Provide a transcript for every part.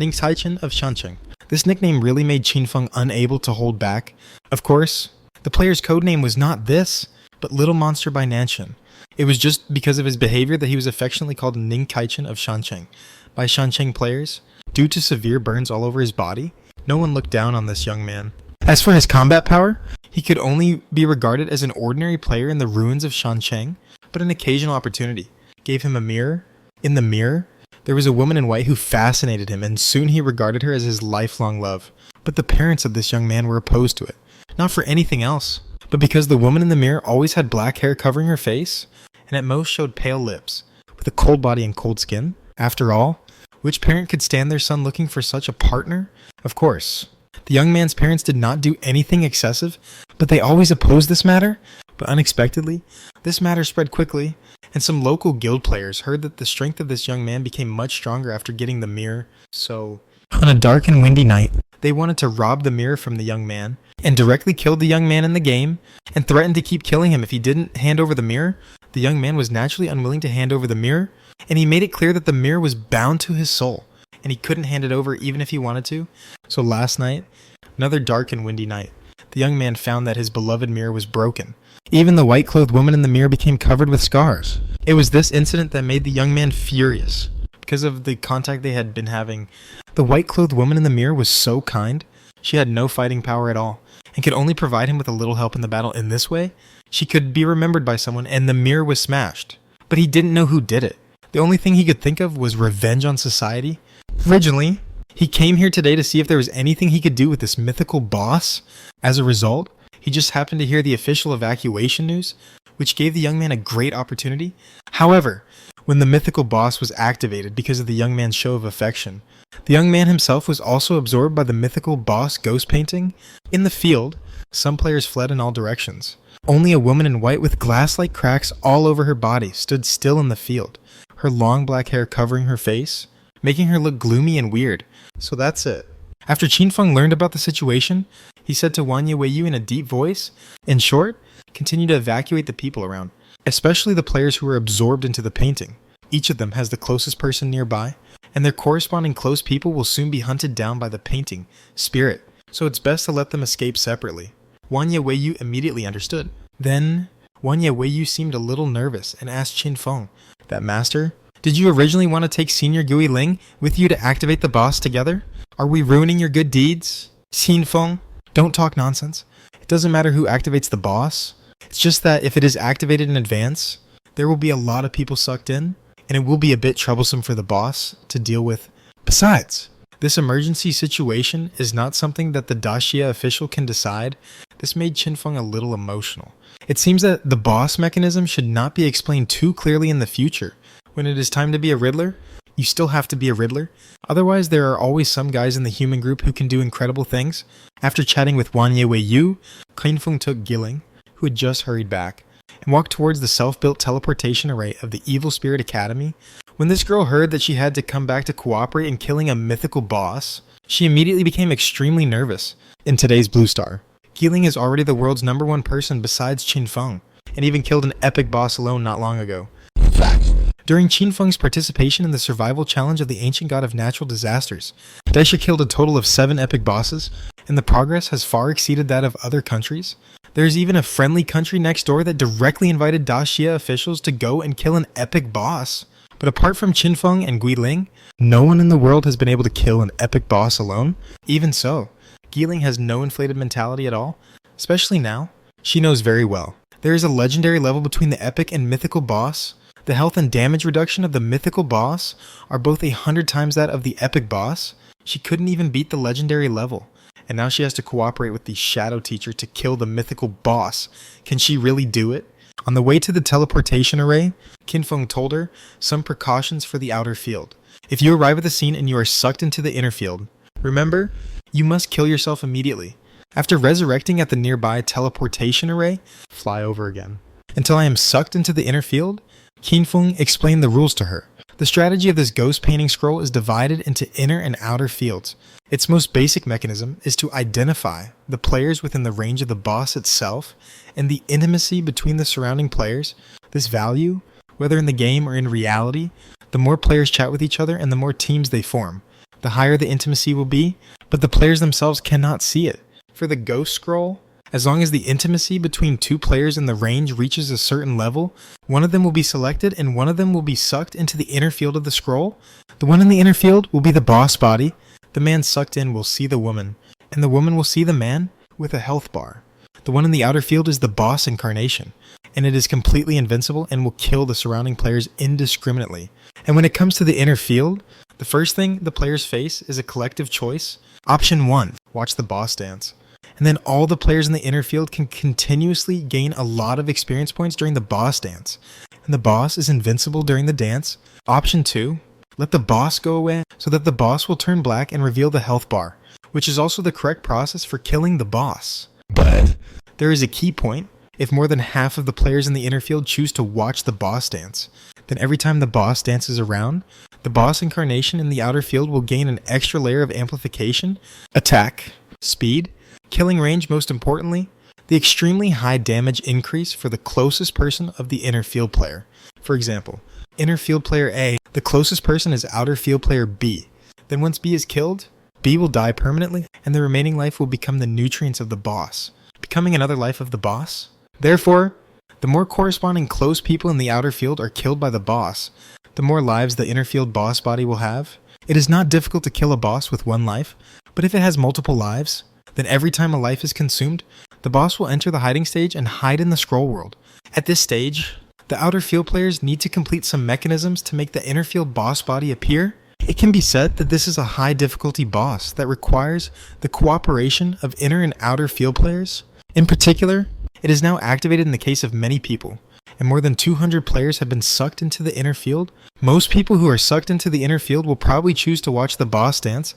Ning Caichen of Shancheng. This nickname really made Qinfeng unable to hold back. Of course, the player's codename was not this, but Little Monster by Nanshan. It was just because of his behavior that he was affectionately called Ning Caichen of Shancheng by Shancheng players. Due to severe burns all over his body, no one looked down on this young man. As for his combat power, he could only be regarded as an ordinary player in the ruins of Shancheng, but an occasional opportunity gave him a mirror. In the mirror, there was a woman in white who fascinated him, and soon he regarded her as his lifelong love. But the parents of this young man were opposed to it, not for anything else, but because the woman in the mirror always had black hair covering her face, and at most showed pale lips, with a cold body and cold skin. After all, which parent could stand their son looking for such a partner? Of course, the young man's parents did not do anything excessive, but they always opposed this matter. But unexpectedly, this matter spread quickly, and some local guild players heard that the strength of this young man became much stronger after getting the mirror. So, on a dark and windy night, they wanted to rob the mirror from the young man, and directly killed the young man in the game, and threatened to keep killing him if he didn't hand over the mirror. The young man was naturally unwilling to hand over the mirror, and he made it clear that the mirror was bound to his soul, and he couldn't hand it over even if he wanted to. So last night, another dark and windy night, the young man found that his beloved mirror was broken. Even the white-clothed woman in the mirror became covered with scars. It was this incident that made the young man furious, because of the contact they had been having. The white-clothed woman in the mirror was so kind. She had no fighting power at all, and could only provide him with a little help in the battle. In this way, she could be remembered by someone, and the mirror was smashed. But he didn't know who did it. The only thing he could think of was revenge on society. Originally, he came here today to see if there was anything he could do with this mythical boss. As a result, he just happened to hear the official evacuation news, which gave the young man a great opportunity. However, when the mythical boss was activated because of the young man's show of affection, the young man himself was also absorbed by the mythical boss ghost painting. In the field, some players fled in all directions. Only a woman in white with glass-like cracks all over her body stood still in the field, her long black hair covering her face, making her look gloomy and weird. So that's it. After Qinfeng learned about the situation, he said to Wanya Weiyu in a deep voice, in short, continue to evacuate the people around, especially the players who were absorbed into the painting. Each of them has the closest person nearby, and their corresponding close people will soon be hunted down by the painting spirit, so it's best to let them escape separately. Wanya Weiyu immediately understood. Then, Wanya Weiyu seemed a little nervous and asked Qinfeng, that master, did you originally want to take Senior Gui Ling with you to activate the boss together? Are we ruining your good deeds? Qinfeng, don't talk nonsense. It doesn't matter who activates the boss. It's just that if it is activated in advance, there will be a lot of people sucked in, and it will be a bit troublesome for the boss to deal with. Besides, this emergency situation is not something that the Daxia official can decide. This made Qinfeng a little emotional. It seems that the boss mechanism should not be explained too clearly in the future. When it is time to be a Riddler, you still have to be a Riddler. Otherwise, there are always some guys in the human group who can do incredible things. After chatting with Wanya Weiyu, Qinfeng took Giling, who had just hurried back, and walked towards the self-built teleportation array of the Evil Spirit Academy. When this girl heard that she had to come back to cooperate in killing a mythical boss, she immediately became extremely nervous. In today's Blue Star, Giling is already the world's #1 person besides Qinfeng, and even killed an epic boss alone not long ago. Fact. During Qinfeng's participation in the survival challenge of the Ancient God of Natural Disasters, Daxia killed a total of 7 epic bosses, and the progress has far exceeded that of other countries. There is even a friendly country next door that directly invited Daxia officials to go and kill an epic boss. But apart from Qinfeng and Guiling, no one in the world has been able to kill an epic boss alone. Even so, Giling has no inflated mentality at all, especially now. She knows very well. There is a legendary level between the epic and mythical boss. The health and damage reduction of the mythical boss are both 100 times that of the epic boss. She couldn't even beat the legendary level, and now she has to cooperate with the Shadow Teacher to kill the mythical boss. Can she really do it? On the way to the teleportation array, Qinfeng told her some precautions for the outer field. If you arrive at the scene and you are sucked into the inner field, remember, you must kill yourself immediately. After resurrecting at the nearby teleportation array, fly over again. Until I am sucked into the inner field, Qinfeng explained the rules to her. The strategy of this ghost painting scroll is divided into inner and outer fields. Its most basic mechanism is to identify the players within the range of the boss itself and the intimacy between the surrounding players. This value, whether in the game or in reality, the more players chat with each other and the more teams they form. the higher the intimacy will be, but the players themselves cannot see it. For the ghost scroll, as long as the intimacy between two players in the range reaches a certain level, one of them will be selected and one of them will be sucked into the inner field of the scroll. The one in the inner field will be the boss body. The man sucked in will see the woman, and the woman will see the man with a health bar. The one in the outer field is the boss incarnation, and it is completely invincible and will kill the surrounding players indiscriminately. And when it comes to the inner field, the first thing the players face is a collective choice. Option 1, watch the boss dance. And then all the players in the inner field can continuously gain a lot of experience points during the boss dance. And the boss is invincible during the dance. Option 2, let the boss go away so that the boss will turn black and reveal the health bar, which is also the correct process for killing the boss. But there is a key point. If more than half of the players in the inner field choose to watch the boss dance, then every time the boss dances around, the boss incarnation in the outer field will gain an extra layer of amplification, attack, speed, killing range, most importantly, the extremely high damage increase for the closest person of the inner field player. For example, inner field player A, the closest person is outer field player B. Then once B is killed, B will die permanently, and the remaining life will become the nutrients of the boss, becoming another life of the boss. Therefore, the more corresponding close people in the outer field are killed by the boss, the more lives the inner field boss body will have. It is not difficult to kill a boss with one life, but if it has multiple lives, then every time a life is consumed, the boss will enter the hiding stage and hide in the scroll world. At this stage, the outer field players need to complete some mechanisms to make the inner field boss body appear. It can be said that this is a high difficulty boss that requires the cooperation of inner and outer field players. In particular, it is now activated in the case of many people, and more than 200 players have been sucked into the inner field. Most people who are sucked into the inner field will probably choose to watch the boss dance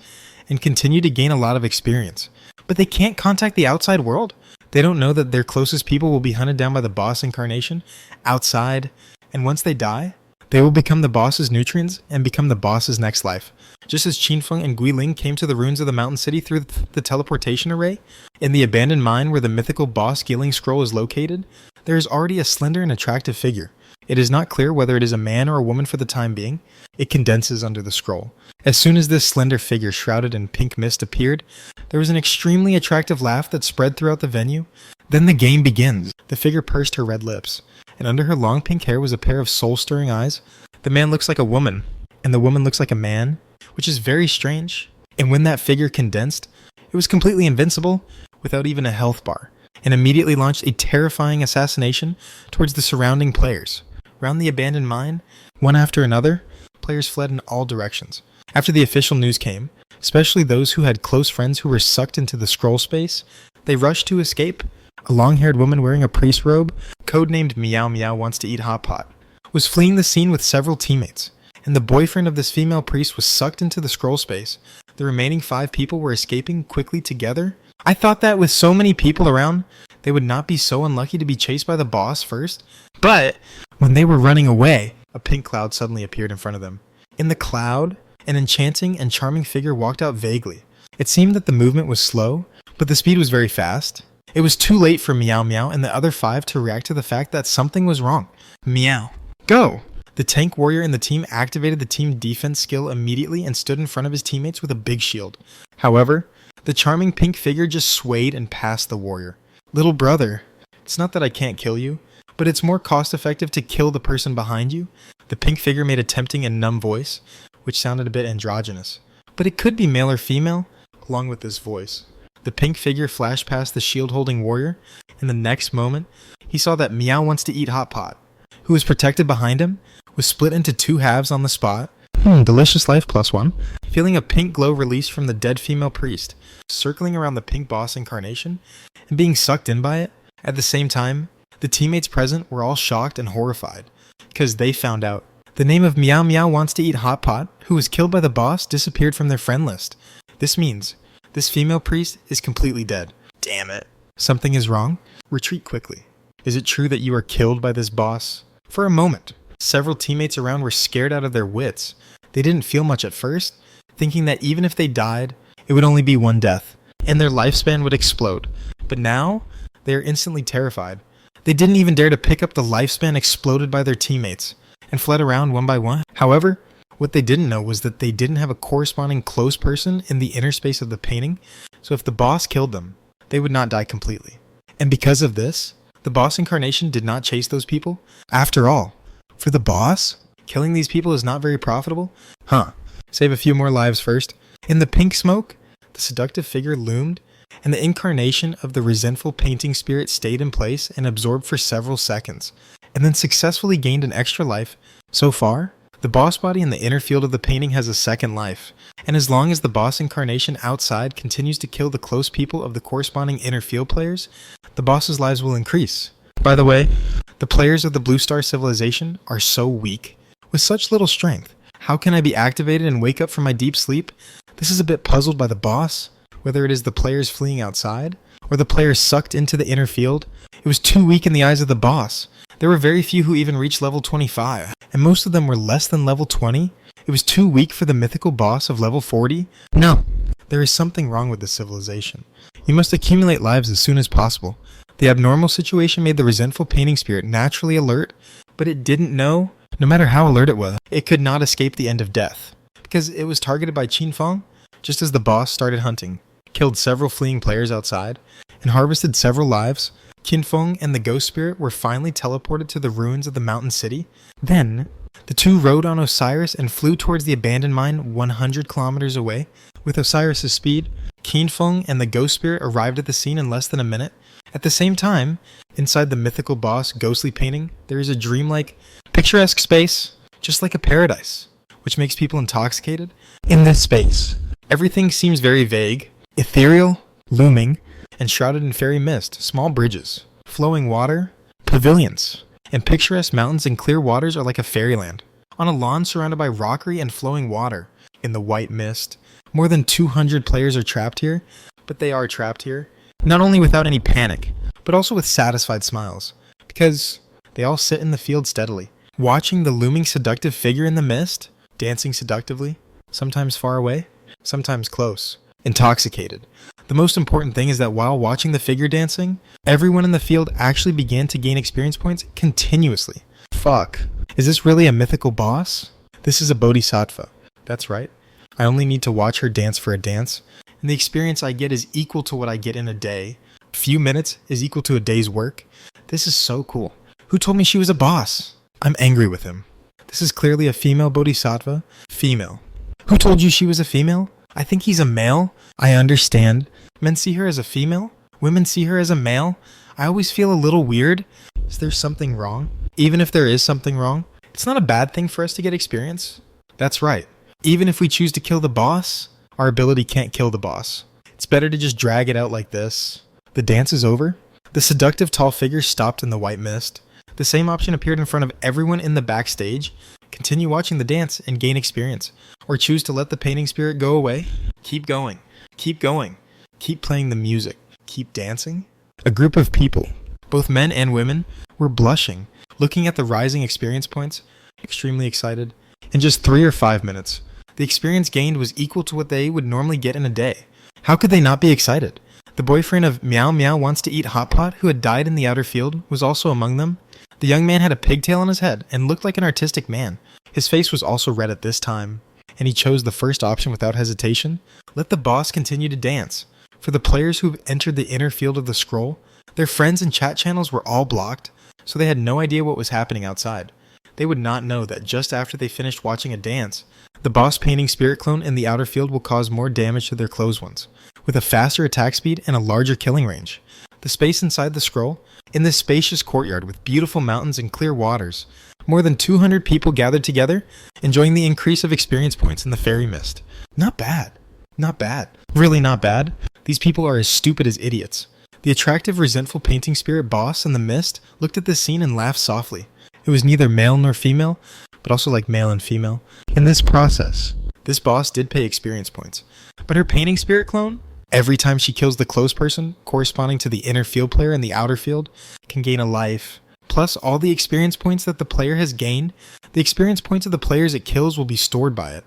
and continue to gain a lot of experience. But they can't contact the outside world. They don't know that their closest people will be hunted down by the boss incarnation outside, and once they die, they will become the boss's nutrients and become the boss's next life. Just as Qinfeng and Guiling came to the ruins of the mountain city through the teleportation array, in the abandoned mine where the mythical boss Guiling scroll is located, there is already a slender and attractive figure. It is not clear whether it is a man or a woman for the time being. It condenses under the scroll. As soon as this slender figure shrouded in pink mist appeared, there was an extremely attractive laugh that spread throughout the venue. Then the game begins. The figure pursed her red lips, and under her long pink hair was a pair of soul-stirring eyes. The man looks like a woman, and the woman looks like a man, which is very strange. And when that figure condensed, it was completely invincible, without even a health bar, and immediately launched a terrifying assassination towards the surrounding players. Around the abandoned mine, one after another, players fled in all directions. After the official news came, especially those who had close friends who were sucked into the scroll space, they rushed to escape. A long-haired woman wearing a priest robe, codenamed Meow Meow Wants to Eat Hot Pot, was fleeing the scene with several teammates, and the boyfriend of this female priest was sucked into the scroll space. The remaining 5 people were escaping quickly together. I thought that with so many people around, they would not be so unlucky to be chased by the boss first. But when they were running away, a pink cloud suddenly appeared in front of them. In the cloud, an enchanting and charming figure walked out vaguely. It seemed that the movement was slow, but the speed was very fast. It was too late for Meow Meow and the other 5 to react to the fact that something was wrong. Meow, go! The tank warrior in the team activated the team defense skill immediately and stood in front of his teammates with a big shield. However, the charming pink figure just swayed and passed the warrior. Little brother, it's not that I can't kill you, but it's more cost effective to kill the person behind you. The pink figure made a tempting and numb voice, which sounded a bit androgynous. But it could be male or female, along with this voice. The pink figure flashed past the shield-holding warrior, and the next moment, he saw that Meow Wants to Eat Hot Pot, who was protected behind him, was split into 2 halves on the spot. Delicious life +1. Feeling a pink glow released from the dead female priest, circling around the pink boss incarnation, and being sucked in by it. At the same time, the teammates present were all shocked and horrified, because they found out. The name of Meow Meow Wants to Eat Hot Pot, who was killed by the boss, disappeared from their friend list. This means this female priest is completely dead. Damn it. Something is wrong? Retreat quickly. Is it true that you are killed by this boss? For a moment, several teammates around were scared out of their wits. They didn't feel much at first, thinking that even if they died, it would only be one death, and their lifespan would explode. But now, they are instantly terrified. They didn't even dare to pick up the lifespan exploded by their teammates, and fled around one by one. However, What they didn't know was that they didn't have a corresponding close person in the inner space of the painting, so if the boss killed them, they would not die completely. And because of this, the boss incarnation did not chase those people. After all, for the boss, killing these people is not very profitable? Save a few more lives first. In the pink smoke, the seductive figure loomed, and the incarnation of the resentful painting spirit stayed in place and absorbed for several seconds, and then successfully gained an extra life. So far, the boss body in the inner field of the painting has a second life, and as long as the boss incarnation outside continues to kill the close people of the corresponding inner field players, the boss's lives will increase. By the way, the players of the Blue Star Civilization are so weak. With such little strength, how can I be activated and wake up from my deep sleep? This is a bit puzzled by the boss, whether it is the players fleeing outside, or the players sucked into the inner field. It was too weak in the eyes of the boss. There were very few who even reached level 25, and most of them were less than level 20. It was too weak for the mythical boss of level 40. No, there is something wrong with this civilization. You must accumulate lives as soon as possible. The abnormal situation made the resentful painting spirit naturally alert, but it didn't know, no matter how alert it was, it could not escape the end of death, because it was targeted by Qin Feng just as the boss started hunting, killed several fleeing players outside, and harvested several lives. Qin Feng and the ghost spirit were finally teleported to the ruins of the mountain city. Then, the two rode on Osiris and flew towards the abandoned mine 100 kilometers away. With Osiris' speed, Qin Feng and the ghost spirit arrived at the scene in less than a minute. At the same time, inside the mythical boss ghostly painting, there is a dreamlike, picturesque space, just like a paradise, which makes people intoxicated. In this space, everything seems very vague, ethereal, looming, and shrouded in fairy mist. Small bridges, flowing water, pavilions, and picturesque mountains and clear waters are like a fairyland. On a lawn surrounded by rockery and flowing water, in the white mist, more than 200 players are trapped here, but they are trapped here, not only without any panic, but also with satisfied smiles, because they all sit in the field steadily, watching the looming seductive figure in the mist, dancing seductively, sometimes far away, sometimes close, intoxicated. The most important thing is that while watching the figure dancing, everyone in the field actually began to gain experience points continuously. Fuck. Is this really a mythical boss? This is a bodhisattva. That's right. I only need to watch her dance for a dance, and the experience I get is equal to what I get in a day. A few minutes is equal to a day's work. This is so cool. Who told me she was a boss? I'm angry with him. This is clearly a female bodhisattva. Female. Who told you she was a female? I think he's a male. I understand. Men see her as a female. Women see her as a male. I always feel a little weird. Is there something wrong? Even if there is something wrong, it's not a bad thing for us to get experience. That's right. Even if we choose to kill the boss, our ability can't kill the boss. It's better to just drag it out like this. The dance is over. The seductive tall figure stopped in the white mist. The same option appeared in front of everyone in the backstage. Continue watching the dance and gain experience, or choose to let the painting spirit go away. Keep going. Keep going. Keep playing the music. Keep dancing. A group of people, both men and women, were blushing, looking at the rising experience points, extremely excited. In just 3 or 5 minutes, the experience gained was equal to what they would normally get in a day. How could they not be excited? The boyfriend of Meow Meow Wants to Eat Hot Pot, who had died in the outer field, was also among them. The young man had a pigtail on his head and looked like an artistic man. His face was also red at this time, and he chose the first option without hesitation. Let the boss continue to dance. For the players who've entered the inner field of the scroll, their friends and chat channels were all blocked, so they had no idea what was happening outside. They would not know that just after they finished watching a dance, the boss painting spirit clone in the outer field will cause more damage to their close ones, with a faster attack speed and a larger killing range. The space inside the scroll, in this spacious courtyard with beautiful mountains and clear waters, more than 200 people gathered together, enjoying the increase of experience points in the fairy mist. Not bad. Not bad. Really not bad. These people are as stupid as idiots. The attractive, resentful painting spirit boss in the mist looked at this scene and laughed softly. It was neither male nor female, but also like male and female. In this process, this boss did pay experience points, but her painting spirit clone, every time she kills the close person corresponding to the inner field player in the outer field, can gain a life. Plus all the experience points that the player has gained, the experience points of the players it kills will be stored by it,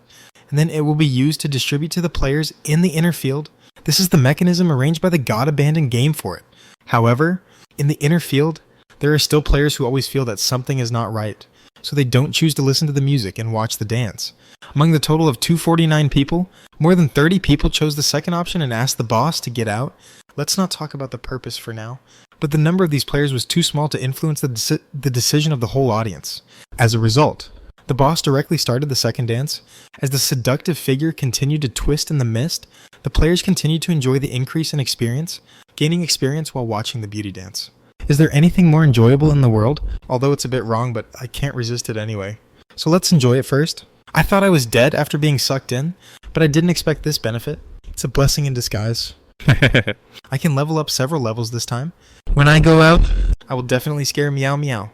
and then it will be used to distribute to the players in the inner field. This is the mechanism arranged by the God-abandoned game for it. However, in the inner field, there are still players who always feel that something is not right. so they don't choose to listen to the music and watch the dance. Among the total of 249 people, more than 30 people chose the second option and asked the boss to get out. Let's not talk about the purpose for now, but the number of these players was too small to influence the decision of the whole audience. As a result, the boss directly started the second dance. As the seductive figure continued to twist in the mist, the players continued to enjoy the increase in experience, gaining experience while watching the beauty dance. Is there anything more enjoyable in the world? Although it's a bit wrong, but I can't resist it anyway. So let's enjoy it first. I thought I was dead after being sucked in, but I didn't expect this benefit. It's a blessing in disguise. I can level up several levels this time. When I go out, I will definitely scare Meow Meow.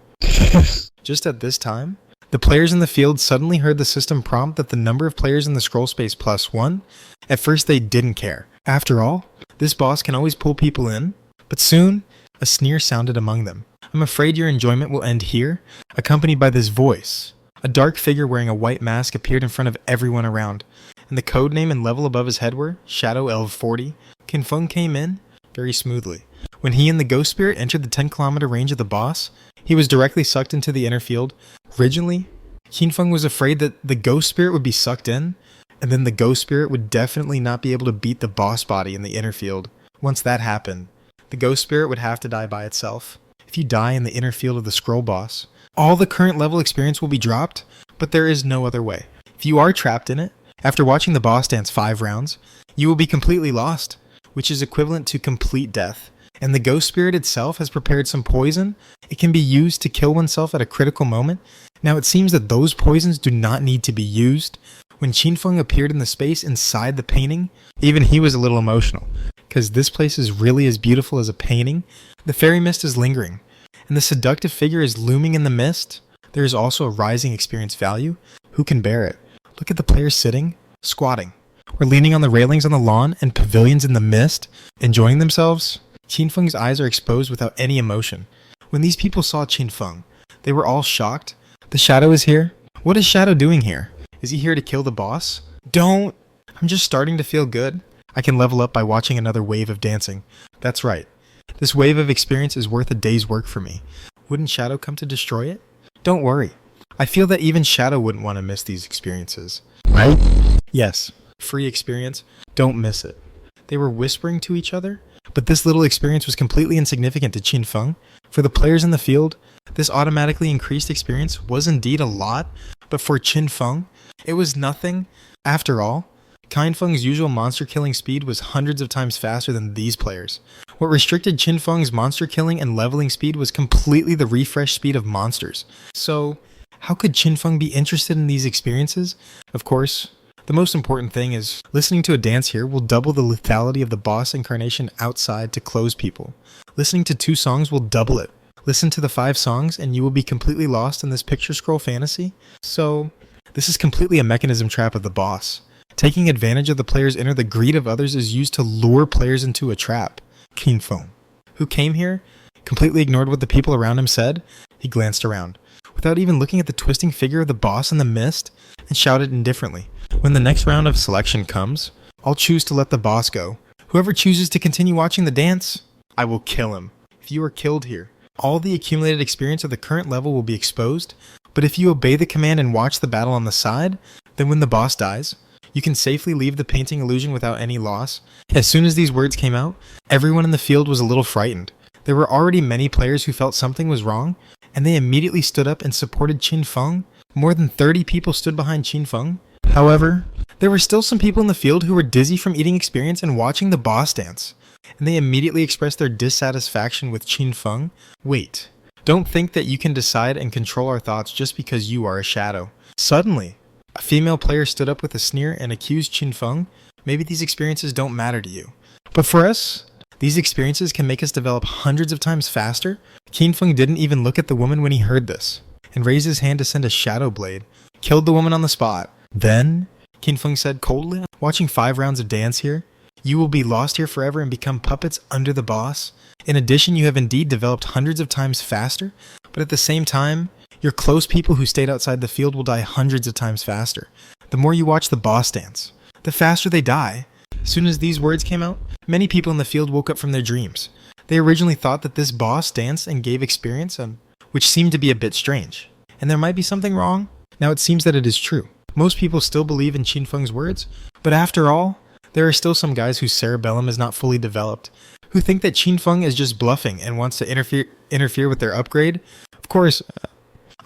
Just at this time, the players in the field suddenly heard the system prompt that the number of players in the scroll space +1. At first they didn't care. After all, this boss can always pull people in. But soon, a sneer sounded among them. I'm afraid your enjoyment will end here, accompanied by this voice. A dark figure wearing a white mask appeared in front of everyone around, and the code name and level above his head were Shadow Elf 40. Qin Feng came in very smoothly. When he and the ghost spirit entered the 10-kilometer range of the boss, he was directly sucked into the inner field. Originally, Qin Feng was afraid that the ghost spirit would be sucked in, and then the ghost spirit would definitely not be able to beat the boss body in the inner field. Once that happened, the ghost spirit would have to die by itself. If you die in the inner field of the scroll boss, all the current level experience will be dropped, but there is no other way. If you are trapped in it, after watching the boss dance 5 rounds, you will be completely lost, which is equivalent to complete death. And the ghost spirit itself has prepared some poison. It can be used to kill oneself at a critical moment. Now it seems that those poisons do not need to be used. When Qin Feng appeared in the space inside the painting, even he was a little emotional, because this place is really as beautiful as a painting. The fairy mist is lingering, and the seductive figure is looming in the mist. There is also a rising experience value. Who can bear it? Look at the players sitting, squatting, or leaning on the railings on the lawn and pavilions in the mist, enjoying themselves. Qin Feng's eyes are exposed without any emotion. When these people saw Qin Feng, they were all shocked. The Shadow is here? What is Shadow doing here? Is he here to kill the boss? Don't! I'm just starting to feel good. I can level up by watching another wave of dancing. That's right. This wave of experience is worth a day's work for me. Wouldn't Shadow come to destroy it? Don't worry. I feel that even Shadow wouldn't want to miss these experiences. Right? Yes. Free experience. Don't miss it. They were whispering to each other, but this little experience was completely insignificant to Qin Feng. For the players in the field, this automatically increased experience was indeed a lot, but for Qin Feng, it was nothing. After all, Qin Feng's usual monster killing speed was hundreds of times faster than these players. What restricted Qin Feng's monster killing and leveling speed was completely the refresh speed of monsters. So, how could Qin Feng be interested in these experiences? Of course, the most important thing is listening to a dance here will double the lethality of the boss incarnation outside to close people. Listening to 2 songs will double it. Listen to the 5 songs and you will be completely lost in this picture scroll fantasy. So, this is completely a mechanism trap of the boss. Taking advantage of the player's inner, the greed of others is used to lure players into a trap. Qin Feng, who came here, completely ignored what the people around him said. He glanced around, without even looking at the twisting figure of the boss in the mist, and shouted indifferently, "When the next round of selection comes, I'll choose to let the boss go. Whoever chooses to continue watching the dance, I will kill him. If you are killed here, all the accumulated experience of the current level will be exposed, but if you obey the command and watch the battle on the side, then when the boss dies, you can safely leave the painting illusion without any loss." As soon as these words came out, everyone in the field was a little frightened. There were already many players who felt something was wrong, and they immediately stood up and supported Qin Feng. More than 30 people stood behind Qin Feng. However, there were still some people in the field who were dizzy from eating experience and watching the boss dance, and they immediately expressed their dissatisfaction with Qin Feng. Wait, don't think that you can decide and control our thoughts just because you are a shadow. Suddenly, a female player stood up with a sneer and accused Qin Feng. Maybe these experiences don't matter to you, but for us, these experiences can make us develop hundreds of times faster. Qin Feng didn't even look at the woman when he heard this, and raised his hand to send a shadow blade. Killed the woman on the spot. Then, Qin Feng said coldly, "Watching 5 rounds of dance here, you will be lost here forever and become puppets under the boss. In addition, you have indeed developed hundreds of times faster, but at the same time, your close people who stayed outside the field will die hundreds of times faster. The more you watch the boss dance, the faster they die." As soon as these words came out, many people in the field woke up from their dreams. They originally thought that this boss danced and gave experience, which seemed to be a bit strange. and there might be something wrong. Now it seems that it is true. Most people still believe in Qin Feng's words, but after all, there are still some guys whose cerebellum is not fully developed, who think that Qin Feng is just bluffing and wants to interfere with their upgrade. Of course,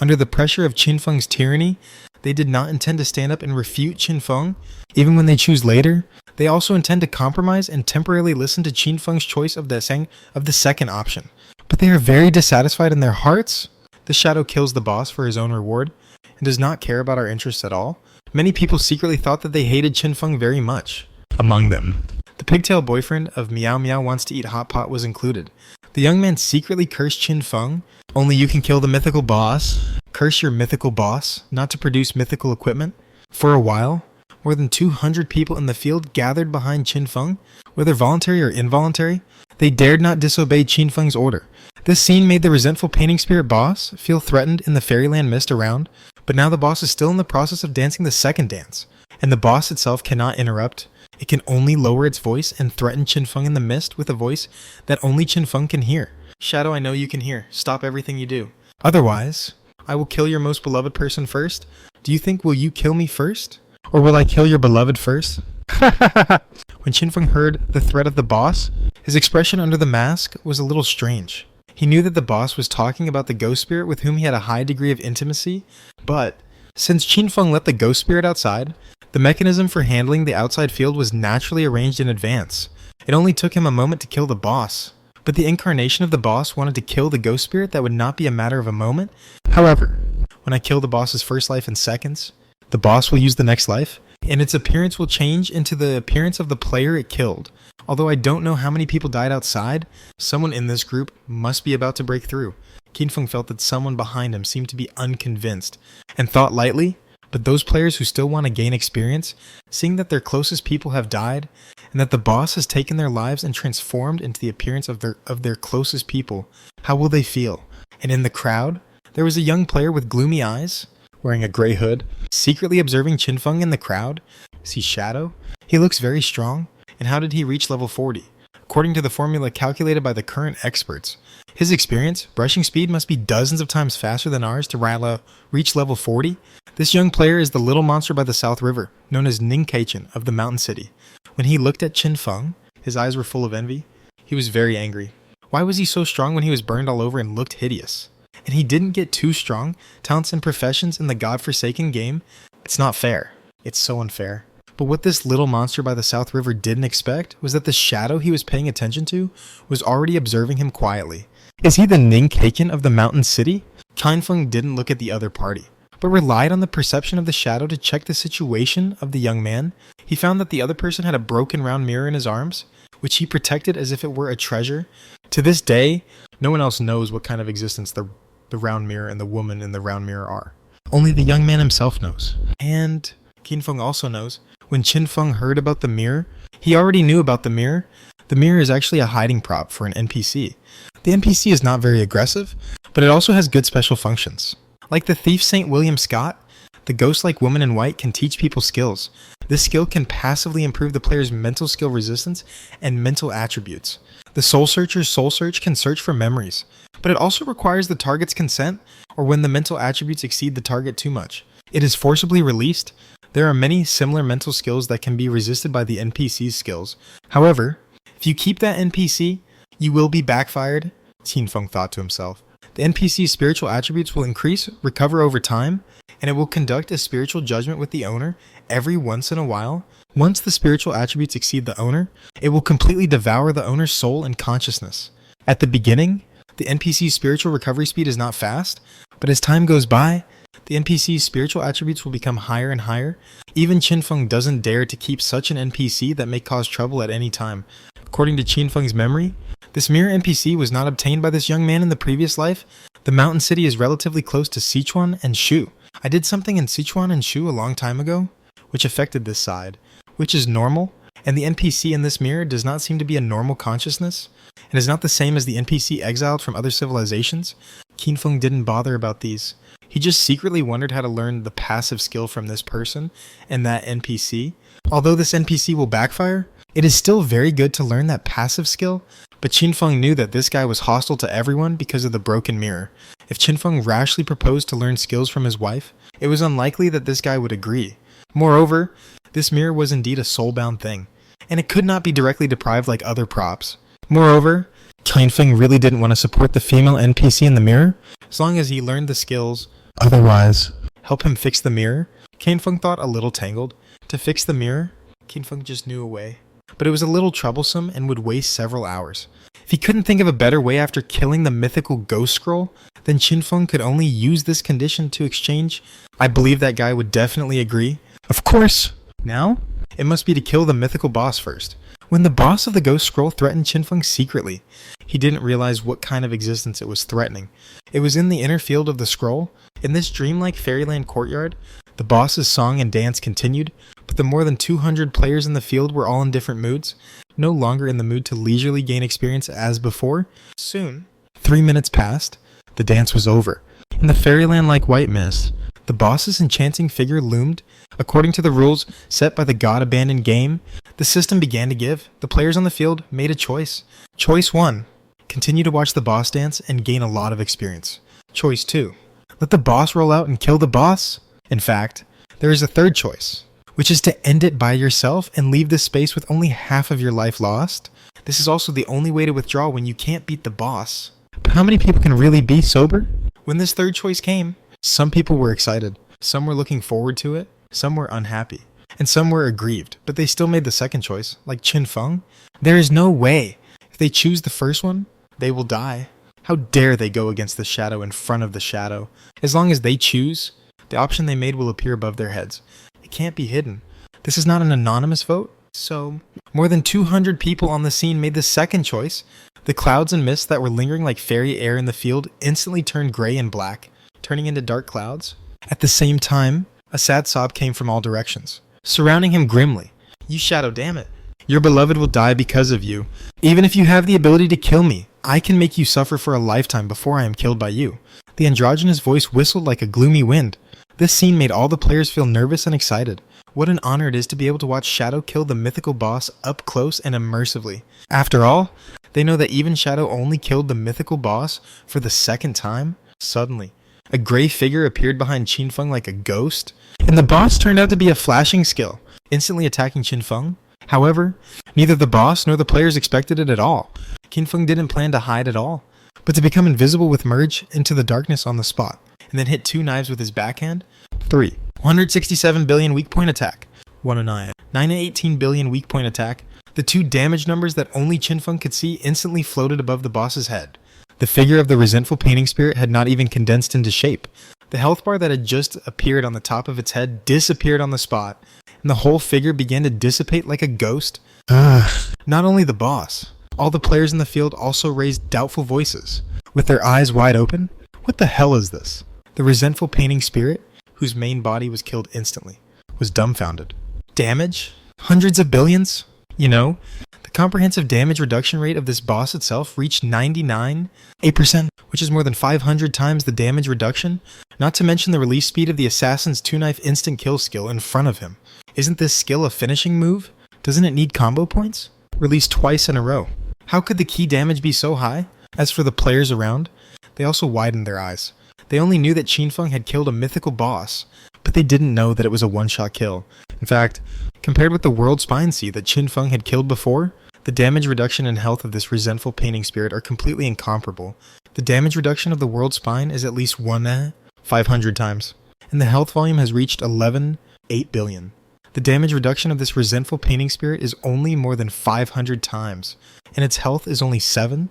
under the pressure of Qin Feng's tyranny, they did not intend to stand up and refute Qin Feng. Even when they choose later, they also intend to compromise and temporarily listen to Qin Feng's choice of the second option. But they are very dissatisfied in their hearts. The shadow kills the boss for his own reward and does not care about our interests at all. Many people secretly thought that they hated Qin Feng very much. Among them, the pigtail boyfriend of Meow Meow Wants to Eat Hot Pot was included. The young man secretly cursed Qin Feng. Only you can kill the mythical boss. Curse your mythical boss, not to produce mythical equipment. For a while, more than 200 people in the field gathered behind Qin Feng, whether voluntary or involuntary. They dared not disobey Qin Feng's order. This scene made the resentful painting spirit boss feel threatened in the fairyland mist around, but now the boss is still in the process of dancing the second dance, and the boss itself cannot interrupt. It can only lower its voice and threaten Qin Feng in the mist with a voice that only Qin Feng can hear. Shadow, I know you can hear. Stop everything you do. Otherwise, I will kill your most beloved person first. Do you think will you kill me first? Or will I kill your beloved first? When Qin Feng heard the threat of the boss, his expression under the mask was a little strange. He knew that the boss was talking about the ghost spirit with whom he had a high degree of intimacy, but since Qin Feng let the ghost spirit outside, the mechanism for handling the outside field was naturally arranged in advance. It only took him a moment to kill the boss, but the incarnation of the boss wanted to kill the ghost spirit. That would not be a matter of a moment. However, when I kill the boss's first life in seconds, the boss will use the next life, and its appearance will change into the appearance of the player it killed. Although I don't know how many people died outside, someone in this group must be about to break through. Qin Feng felt that someone behind him seemed to be unconvinced, and thought lightly, but those players who still want to gain experience, seeing that their closest people have died, and that the boss has taken their lives and transformed into the appearance of their closest people, how will they feel? And in the crowd, there was a young player with gloomy eyes, wearing a gray hood, secretly observing Qin Feng in the crowd. Is he Shadow? He looks very strong. And how did he reach level 40? According to the formula calculated by the current experts, his experience, brushing speed must be dozens of times faster than ours to reach level 40. This young player is the little monster by the South River, known as Ning Kaichen of the Mountain City. When he looked at Qin Feng, his eyes were full of envy. He was very angry. Why was he so strong when he was burned all over and looked hideous? And he didn't get too strong, talents and professions in the godforsaken game? It's not fair. It's so unfair. But what this little monster by the South River didn't expect was that the shadow he was paying attention to was already observing him quietly. Is he the Ning Kaichen of the Mountain City? Qin Feng didn't look at the other party, but relied on the perception of the shadow to check the situation of the young man. He found that the other person had a broken round mirror in his arms, which he protected as if it were a treasure. To this day, no one else knows what kind of existence the round mirror and the woman in the round mirror are. Only the young man himself knows. And Qin Feng also knows. When Qin Feng heard about the mirror, he already knew about the mirror. The mirror is actually a hiding prop for an NPC. The NPC is not very aggressive, but it also has good special functions. Like the thief St. William Scott, the ghost-like woman in white can teach people skills. This skill can passively improve the player's mental skill resistance and mental attributes. The Soul Searcher's Soul Search can search for memories, but it also requires the target's consent or when the mental attributes exceed the target too much. It is forcibly released. There are many similar mental skills that can be resisted by the NPC's skills. However, if you keep that NPC, you will be backfired, Qin Feng thought to himself. The NPC's spiritual attributes will increase, recover over time, and it will conduct a spiritual judgment with the owner every once in a while. Once the spiritual attributes exceed the owner, it will completely devour the owner's soul and consciousness. At the beginning, the NPC's spiritual recovery speed is not fast, but as time goes by, the NPC's spiritual attributes will become higher and higher. Even Qin Feng doesn't dare to keep such an NPC that may cause trouble at any time. According to Qin Feng's memory, this mirror NPC was not obtained by this young man in the previous life. The Mountain City is relatively close to Sichuan and Shu. I did something in Sichuan and Shu a long time ago, which affected this side, which is normal, and the NPC in this mirror does not seem to be a normal consciousness, and is not the same as the NPC exiled from other civilizations. Qin Feng didn't bother about these. He just secretly wondered how to learn the passive skill from this person and that NPC. Although this NPC will backfire, It is still very good to learn that passive skill, but Qinfeng knew that this guy was hostile to everyone because of the broken mirror. If Qinfeng rashly proposed to learn skills from his wife, it was unlikely that this guy would agree. Moreover, this mirror was indeed a soul-bound thing, and it could not be directly deprived like other props. Moreover, Qinfeng really didn't want to support the female NPC in the mirror, as long as he learned the skills. Otherwise, help him fix the mirror. Qinfeng thought a little tangled. To fix the mirror, Qinfeng just knew a way. But it was a little troublesome and would waste several hours. If he couldn't think of a better way after killing the mythical ghost scroll, then Qinfeng could only use this condition to exchange. I believe that guy would definitely agree. Of course! Now, it must be to kill the mythical boss first. When the boss of the ghost scroll threatened Qinfeng secretly, he didn't realize what kind of existence it was threatening. It was in the inner field of the scroll. In this dreamlike fairyland courtyard, the boss's song and dance continued, but the more than 200 players in the field were all in different moods, no longer in the mood to leisurely gain experience as before. Soon, 3 minutes passed, the dance was over. In the fairyland-like white mist, the boss's enchanting figure loomed. According to the rules set by the god-abandoned game, the system began to give. The players on the field made a choice. Choice 1. Continue to watch the boss dance and gain a lot of experience. Choice 2. Let the boss roll out and kill the boss. In fact, there is a third choice, which is to end it by yourself and leave this space with only half of your life lost. This is also the only way to withdraw when you can't beat the boss. But how many people can really be sober? When this third choice came, some people were excited, some were looking forward to it, some were unhappy, and some were aggrieved, but they still made the second choice, like Qinfeng. There is no way. If they choose the first one, they will die. How dare they go against the shadow in front of the shadow? As long as they choose, the option they made will appear above their heads. It can't be hidden. This is not an anonymous vote, so more than 200 people on the scene made the second choice. The clouds and mists that were lingering like fairy air in the field instantly turned gray and black, turning into dark clouds. At the same time, a sad sob came from all directions, surrounding him grimly. You shadow, damn it. Your beloved will die because of you. Even if you have the ability to kill me, I can make you suffer for a lifetime before I am killed by you. The androgynous voice whistled like a gloomy wind. This scene made all the players feel nervous and excited. What an honor it is to be able to watch Shadow kill the mythical boss up close and immersively. After all, they know that even Shadow only killed the mythical boss for the second time. Suddenly, a gray figure appeared behind Qinfeng like a ghost, and the boss turned out to be a flashing skill, instantly attacking Qinfeng. However, neither the boss nor the players expected it at all. Qinfeng didn't plan to hide at all, but to become invisible with merge into the darkness on the spot, and then hit 2 knives with his backhand. 3. 167 billion weak point attack. 109. 918 billion weak point attack. The 2 damage numbers that only Qinfeng could see instantly floated above the boss's head. The figure of the resentful painting spirit had not even condensed into shape. The health bar that had just appeared on the top of its head disappeared on the spot, and the whole figure began to dissipate like a ghost. Not only the boss, all the players in the field also raised doubtful voices, with their eyes wide open. What the hell is this? The resentful painting spirit, whose main body was killed instantly, was dumbfounded. Damage? Hundreds of billions? You know, the comprehensive damage reduction rate of this boss itself reached 99.8%, which is more than 500 times the damage reduction, not to mention the release speed of the assassin's 2-knife instant kill skill in front of him. Isn't this skill a finishing move? Doesn't it need combo points? Released twice in a row. How could the key damage be so high? As for the players around, they also widened their eyes. They only knew that Qinfeng had killed a mythical boss, but they didn't know that it was a one-shot kill. In fact, compared with the World Spine Sea that Qinfeng had killed before, the damage reduction and health of this resentful painting spirit are completely incomparable. The damage reduction of the World Spine is at least 500 times, and the health volume has reached 11.8 billion. The damage reduction of this resentful painting spirit is only more than 500 times, and its health is only 7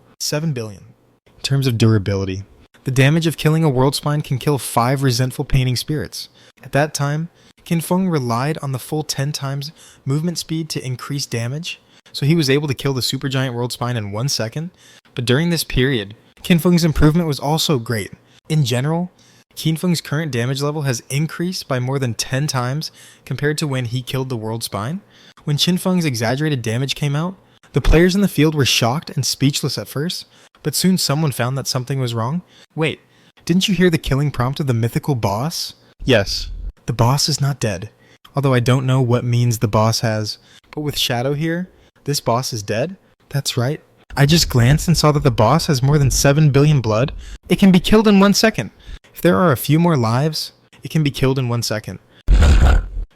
billion. In terms of durability, the damage of killing a World Spine can kill 5 resentful painting spirits. At that time, Qinfeng relied on the full 10 times movement speed to increase damage, so he was able to kill the supergiant World Spine in 1 second. But during this period, Qinfeng's improvement was also great. In general, Qinfeng's current damage level has increased by more than 10 times compared to when he killed the World Spine. When Qinfeng's exaggerated damage came out, the players in the field were shocked and speechless at first, but soon someone found that something was wrong. Wait, didn't you hear the killing prompt of the mythical boss? Yes, the boss is not dead, although I don't know what means the boss has, but with Shadow here, This boss is dead? That's right. I just glanced and saw that the boss has more than 7 billion blood. It can be killed in 1 second. If there are a few more lives, it can be killed in 1 second.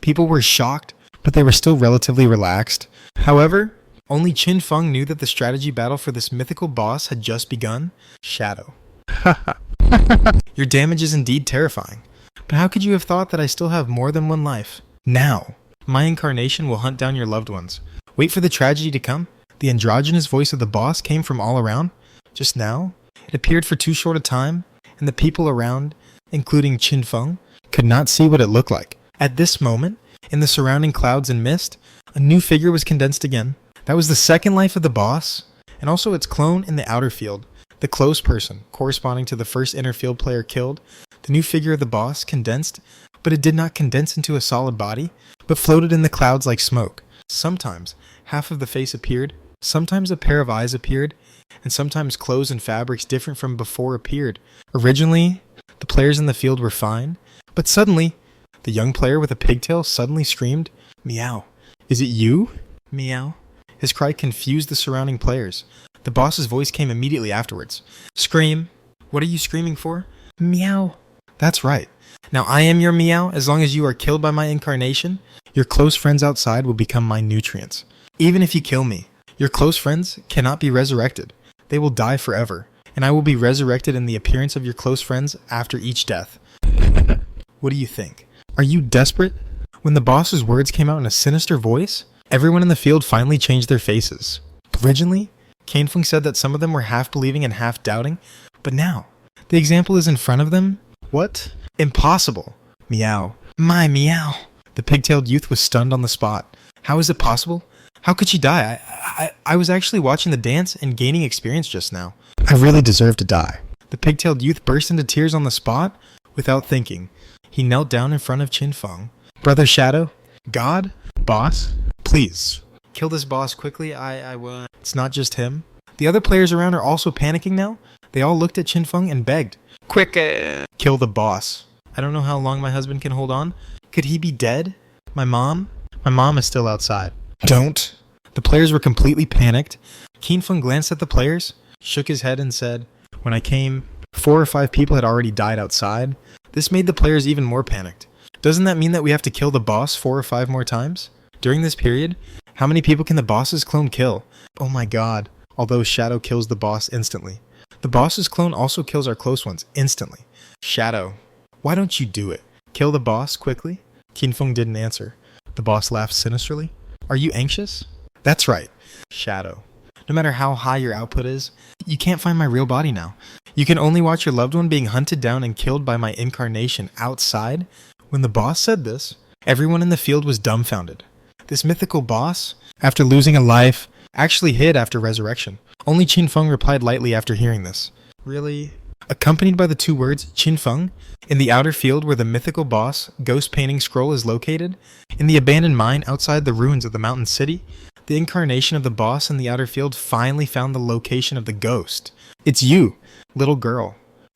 People were shocked, but they were still relatively relaxed. However, only Qin Feng knew that the strategy battle for this mythical boss had just begun. Shadow. Your damage is indeed terrifying. But how could you have thought that I still have more than 1 life? Now, my incarnation will hunt down your loved ones. Wait for the tragedy to come. The androgynous voice of the boss came from all around. Just now, it appeared for too short a time, and the people around, including Qin Feng, could not see what it looked like. At this moment, in the surrounding clouds and mist, a new figure was condensed again. That was the second life of the boss, and also its clone in the outer field, the close person, corresponding to the first inner field player killed. The new figure of the boss condensed, but it did not condense into a solid body, but floated in the clouds like smoke. Sometimes, half of the face appeared, sometimes a pair of eyes appeared, and sometimes clothes and fabrics different from before appeared. Originally, the players in the field were fine, but suddenly, the young player with a pigtail suddenly screamed, "Meow. Is it you?" Meow. His cry confused the surrounding players. The boss's voice came immediately afterwards. "Scream. What are you screaming for?" "Meow." That's right. Now I am your Meow. As long as you are killed by my incarnation, your close friends outside will become my nutrients. Even if you kill me, your close friends cannot be resurrected. They will die forever, and I will be resurrected in the appearance of your close friends after each death. What do you think? Are you desperate? When the boss's words came out in a sinister voice, everyone in the field finally changed their faces. Originally, Qin Feng said that some of them were half believing and half doubting, but now, the example is in front of them. What? Impossible. Meow. My Meow. The pigtailed youth was stunned on the spot. How is it possible? How could she die? I was actually watching the dance and gaining experience just now. I really deserve to die. The pigtailed youth burst into tears on the spot without thinking. He knelt down in front of Qin Feng. Brother Shadow? God? Boss? Please. Kill this boss quickly. I will. It's not just him. The other players around are also panicking now. They all looked at Qin Feng and begged. Quick, kill the boss. I don't know how long my husband can hold on. Could he be dead? My mom? My mom is still outside. Don't. The players were completely panicked. Qin Feng glanced at the players, shook his head and said, "When I came, 4 or 5 people had already died outside." This made the players even more panicked. Doesn't that mean that we have to kill the boss 4 or 5 more times? During this period, how many people can the boss's clone kill? Oh my god. Although Shadow kills the boss instantly. The boss's clone also kills our close ones instantly. Shadow, why don't you do it? Kill the boss quickly? Qin Feng didn't answer. The boss laughed sinisterly. Are you anxious? That's right. Shadow, no matter how high your output is, you can't find my real body now. You can only watch your loved one being hunted down and killed by my incarnation outside. When the boss said this, everyone in the field was dumbfounded. This mythical boss, after losing a life, actually hid after resurrection. Only Qin Feng replied lightly after hearing this. Really? Accompanied by the 2 words, Qin Feng, in the outer field where the mythical boss, ghost painting scroll is located, in the abandoned mine outside the ruins of the mountain city, the incarnation of the boss in the outer field finally found the location of the ghost. It's you, little girl.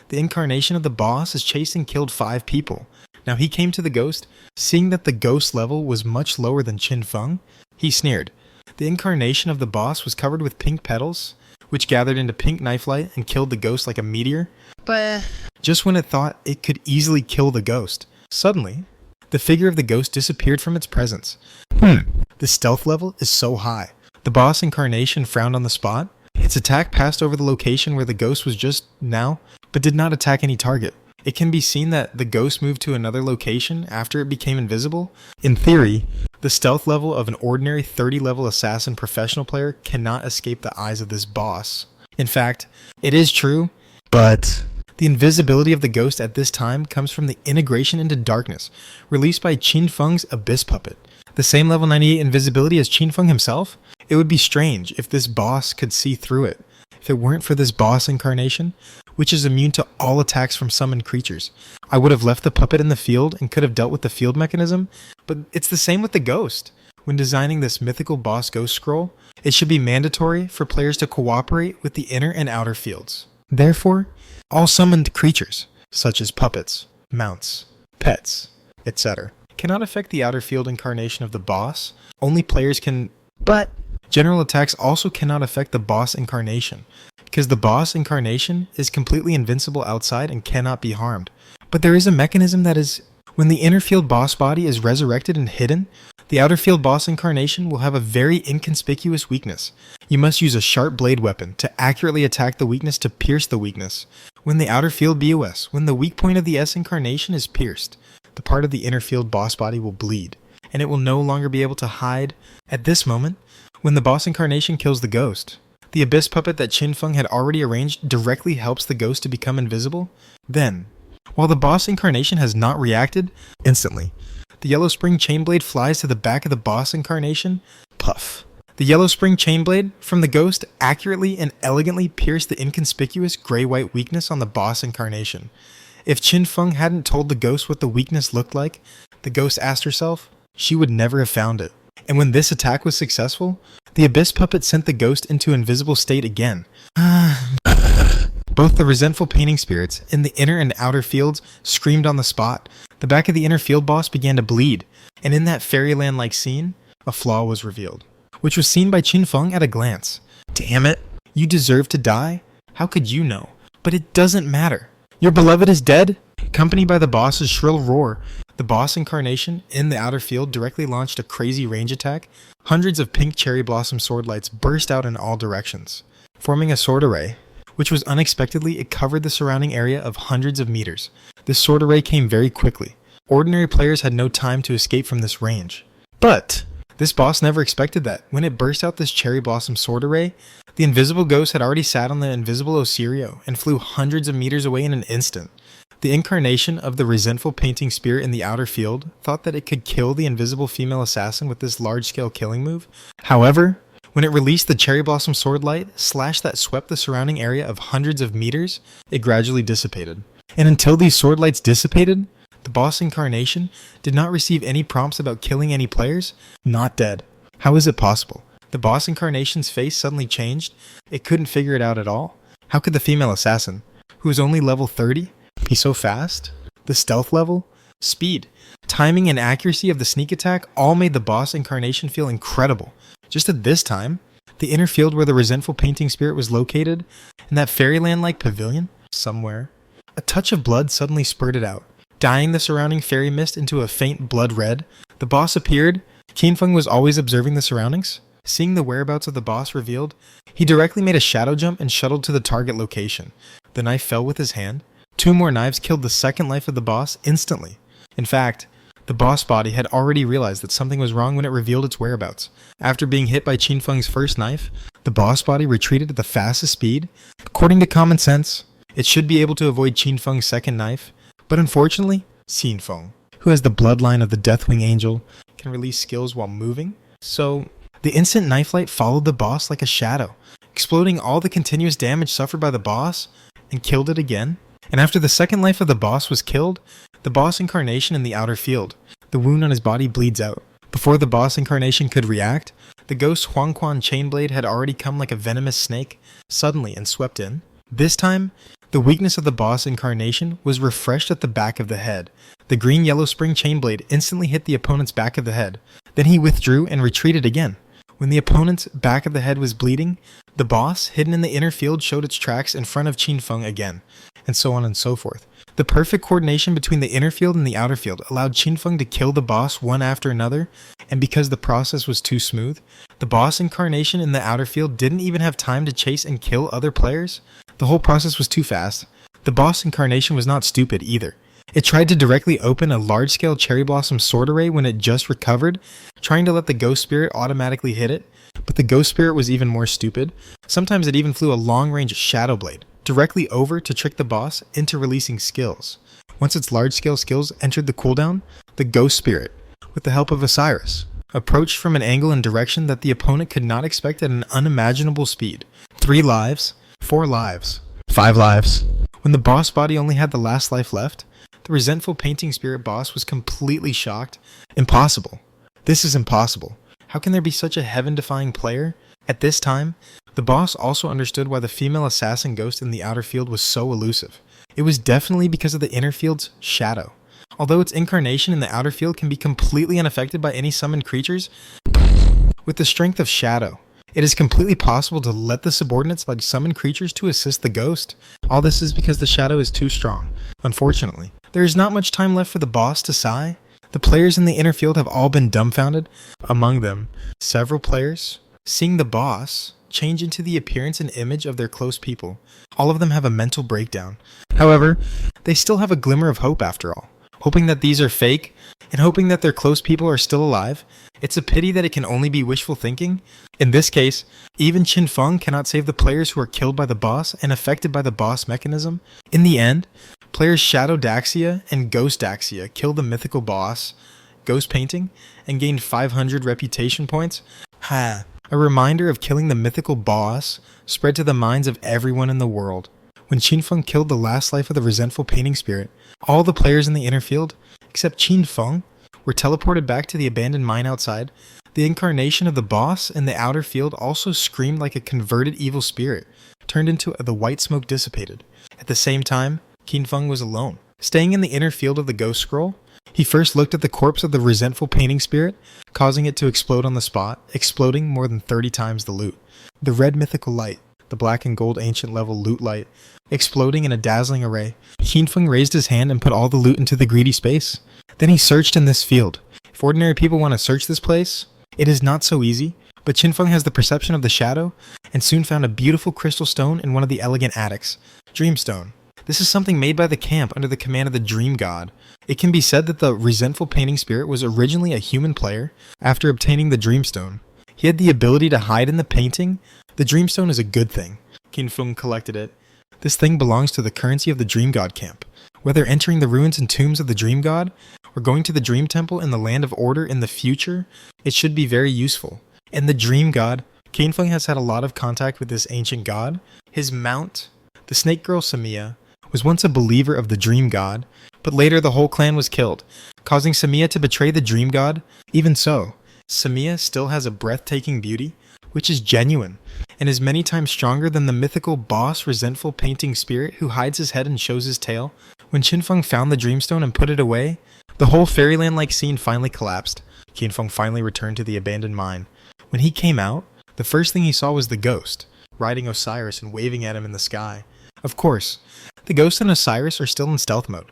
The incarnation of the boss has chased and killed 5 people. Now he came to the ghost, seeing that the ghost level was much lower than Qin Feng. He sneered. The incarnation of the boss was covered with pink petals, which gathered into pink knife light and killed the ghost like a meteor. But just when it thought it could easily kill the ghost, suddenly, the figure of the ghost disappeared from its presence. The stealth level is so high. The boss incarnation frowned on the spot. Its attack passed over the location where the ghost was just now, but did not attack any target. It can be seen that the ghost moved to another location after it became invisible. In theory, the stealth level of an ordinary 30-level assassin professional player cannot escape the eyes of this boss. In fact, it is true, but the invisibility of the ghost at this time comes from the integration into darkness, released by Qin Feng's Abyss Puppet. The same level 98 invisibility as Qin Feng himself? It would be strange if this boss could see through it. If it weren't for this boss incarnation, which is immune to all attacks from summoned creatures, I would have left the puppet in the field and could have dealt with the field mechanism, but it's the same with the ghost. When designing this mythical boss ghost scroll, it should be mandatory for players to cooperate with the inner and outer fields. Therefore, all summoned creatures, such as puppets, mounts, pets, etc., cannot affect the outer field incarnation of the boss. Only players can... But general attacks also cannot affect the boss incarnation, because the boss incarnation is completely invincible outside and cannot be harmed. But there is a mechanism that is, when the inner field boss body is resurrected and hidden, the outer field boss incarnation will have a very inconspicuous weakness. You must use a sharp blade weapon to accurately attack the weakness to pierce the weakness. When the outer field BOS, when the weak point of the S incarnation is pierced, the part of the inner field boss body will bleed, and it will no longer be able to hide. At this moment, when the boss incarnation kills the ghost, the abyss puppet that Qin Feng had already arranged directly helps the ghost to become invisible. Then, while the boss incarnation has not reacted, instantly, the Yellow Spring Chainblade flies to the back of the boss incarnation. Puff. The Yellow Spring Chainblade from the ghost accurately and elegantly pierced the inconspicuous gray-white weakness on the boss incarnation. If Qin Feng hadn't told the ghost what the weakness looked like, the ghost asked herself, she would never have found it. And when this attack was successful, the abyss puppet sent the ghost into invisible state again. Both the resentful painting spirits in the inner and outer fields screamed on the spot. The back of the inner field boss began to bleed, and in that fairyland-like scene, a flaw was revealed, which was seen by Qin Feng at a glance. Damn it, you deserve to die? How could you know? But it doesn't matter. Your beloved is dead? Accompanied by the boss's shrill roar, the boss incarnation in the outer field directly launched a crazy range attack. Hundreds of pink cherry blossom sword lights burst out in all directions, forming a sword array, which was unexpectedly, it covered the surrounding area of hundreds of meters. This sword array came very quickly. Ordinary players had no time to escape from this range. But this boss never expected that. When it burst out this cherry blossom sword array, the invisible ghost had already sat on the invisible Osirio and flew hundreds of meters away in an instant. The incarnation of the resentful painting spirit in the outer field thought that it could kill the invisible female assassin with this large-scale killing move. However, when it released the cherry blossom sword light slash that swept the surrounding area of hundreds of meters, it gradually dissipated. And until these sword lights dissipated, the boss incarnation did not receive any prompts about killing any players. Not dead. How is it possible? The boss incarnation's face suddenly changed. It couldn't figure it out at all. How could the female assassin, who was only level 30, be so fast? The stealth level, speed, timing, and accuracy of the sneak attack all made the boss incarnation feel incredible. Just at this time, the inner field where the resentful painting spirit was located, in that fairyland-like pavilion, somewhere, a touch of blood suddenly spurted out, dyeing the surrounding fairy mist into a faint blood red. The boss appeared. Qin Feng was always observing the surroundings. Seeing the whereabouts of the boss revealed, he directly made a shadow jump and shuttled to the target location. The knife fell with his hand. 2 more knives killed the second life of the boss instantly. In fact, the boss body had already realized that something was wrong when it revealed its whereabouts. After being hit by Qin Feng's first knife, the boss body retreated at the fastest speed. According to common sense, it should be able to avoid Qin Feng's second knife, but unfortunately, Qin Feng, who has the bloodline of the Deathwing Angel, can release skills while moving. So, the instant knife light followed the boss like a shadow, exploding all the continuous damage suffered by the boss, and killed it again. And after the second life of the boss was killed, the boss incarnation in the outer field, the wound on his body bleeds out. Before the boss incarnation could react, the ghost Huangquan Chainblade had already come like a venomous snake, suddenly and swept in. This time, the weakness of the boss incarnation was refreshed at the back of the head. The green Yellow Spring Chainblade instantly hit the opponent's back of the head. Then he withdrew and retreated again. When the opponent's back of the head was bleeding, the boss, hidden in the inner field, showed its tracks in front of Qin Feng again, and so on and so forth. The perfect coordination between the inner field and the outer field allowed Qin Feng to kill the boss one after another, and because the process was too smooth, the boss incarnation in the outer field didn't even have time to chase and kill other players. The whole process was too fast. The boss incarnation was not stupid either. It tried to directly open a large-scale cherry blossom sword array when it just recovered, trying to let the ghost spirit automatically hit it, but the ghost spirit was even more stupid. Sometimes it even flew a long-range shadow blade directly over to trick the boss into releasing skills. Once its large-scale skills entered the cooldown, the ghost spirit, with the help of Osiris, approached from an angle and direction that the opponent could not expect at an unimaginable speed. 3 lives, 4 lives, 5 lives. When the boss body only had the last life left, the resentful painting spirit boss was completely shocked. Impossible. This is impossible. How can there be such a heaven-defying player? At this time, the boss also understood why the female assassin ghost in the outer field was so elusive. It was definitely because of the inner field's shadow. Although its incarnation in the outer field can be completely unaffected by any summoned creatures, with the strength of shadow, It is completely possible to let the subordinates like summon creatures to assist the ghost. All this is because the shadow is too strong. Unfortunately, there is not much time left for the boss to sigh. The players in the inner field have all been dumbfounded. Among them, several players, seeing the boss change into the appearance and image of their close people. All of them have a mental breakdown. However, they still have a glimmer of hope after all, hoping that these are fake and hoping that their close people are still alive. It's a pity that it can only be wishful thinking. In this case, even Qin Feng cannot save the players who are killed by the boss and affected by the boss mechanism. In the end, players Shadow Daxia and Ghost Daxia kill the mythical boss, Ghost Painting, and gained 500 reputation points. Ha! A reminder of killing the mythical boss spread to the minds of everyone in the world. When Qin Feng killed the last life of the resentful painting spirit, all the players in the inner field, except Qin Feng, were teleported back to the abandoned mine outside. The incarnation of the boss in the outer field also screamed like a converted evil spirit, turned into the white smoke dissipated. At the same time, Qin Feng was alone. Staying in the inner field of the ghost scroll, he first looked at the corpse of the resentful painting spirit, causing it to explode on the spot, exploding more than 30 times the loot. The red mythical light, the black and gold ancient level loot light, exploding in a dazzling array. Qin Feng raised his hand and put all the loot into the greedy space. Then he searched in this field. If ordinary people want to search this place, it is not so easy, but Qin Feng has the perception of the shadow, and soon found a beautiful crystal stone in one of the elegant attics. Dreamstone. This is something made by the camp under the command of the Dream God. It can be said that the resentful painting spirit was originally a human player after obtaining the Dreamstone. He had the ability to hide in the painting. The Dreamstone is a good thing. Qin Feng collected it. This thing belongs to the currency of the Dream God camp. Whether entering the ruins and tombs of the Dream God, or going to the Dream Temple in the Land of Order in the future, it should be very useful. And the Dream God, Qin Feng has had a lot of contact with this ancient god. His mount, the snake girl Samia, was once a believer of the Dream God, but later the whole clan was killed, causing Samia to betray the Dream God. Even so, Samia still has a breathtaking beauty, which is genuine, and is many times stronger than the mythical boss resentful painting spirit who hides his head and shows his tail. When Qin Feng found the Dreamstone and put it away, the whole fairyland-like scene finally collapsed. Qin Feng finally returned to the abandoned mine. When he came out, the first thing he saw was the ghost, riding Osiris and waving at him in the sky. Of course, the ghost and Osiris are still in stealth mode.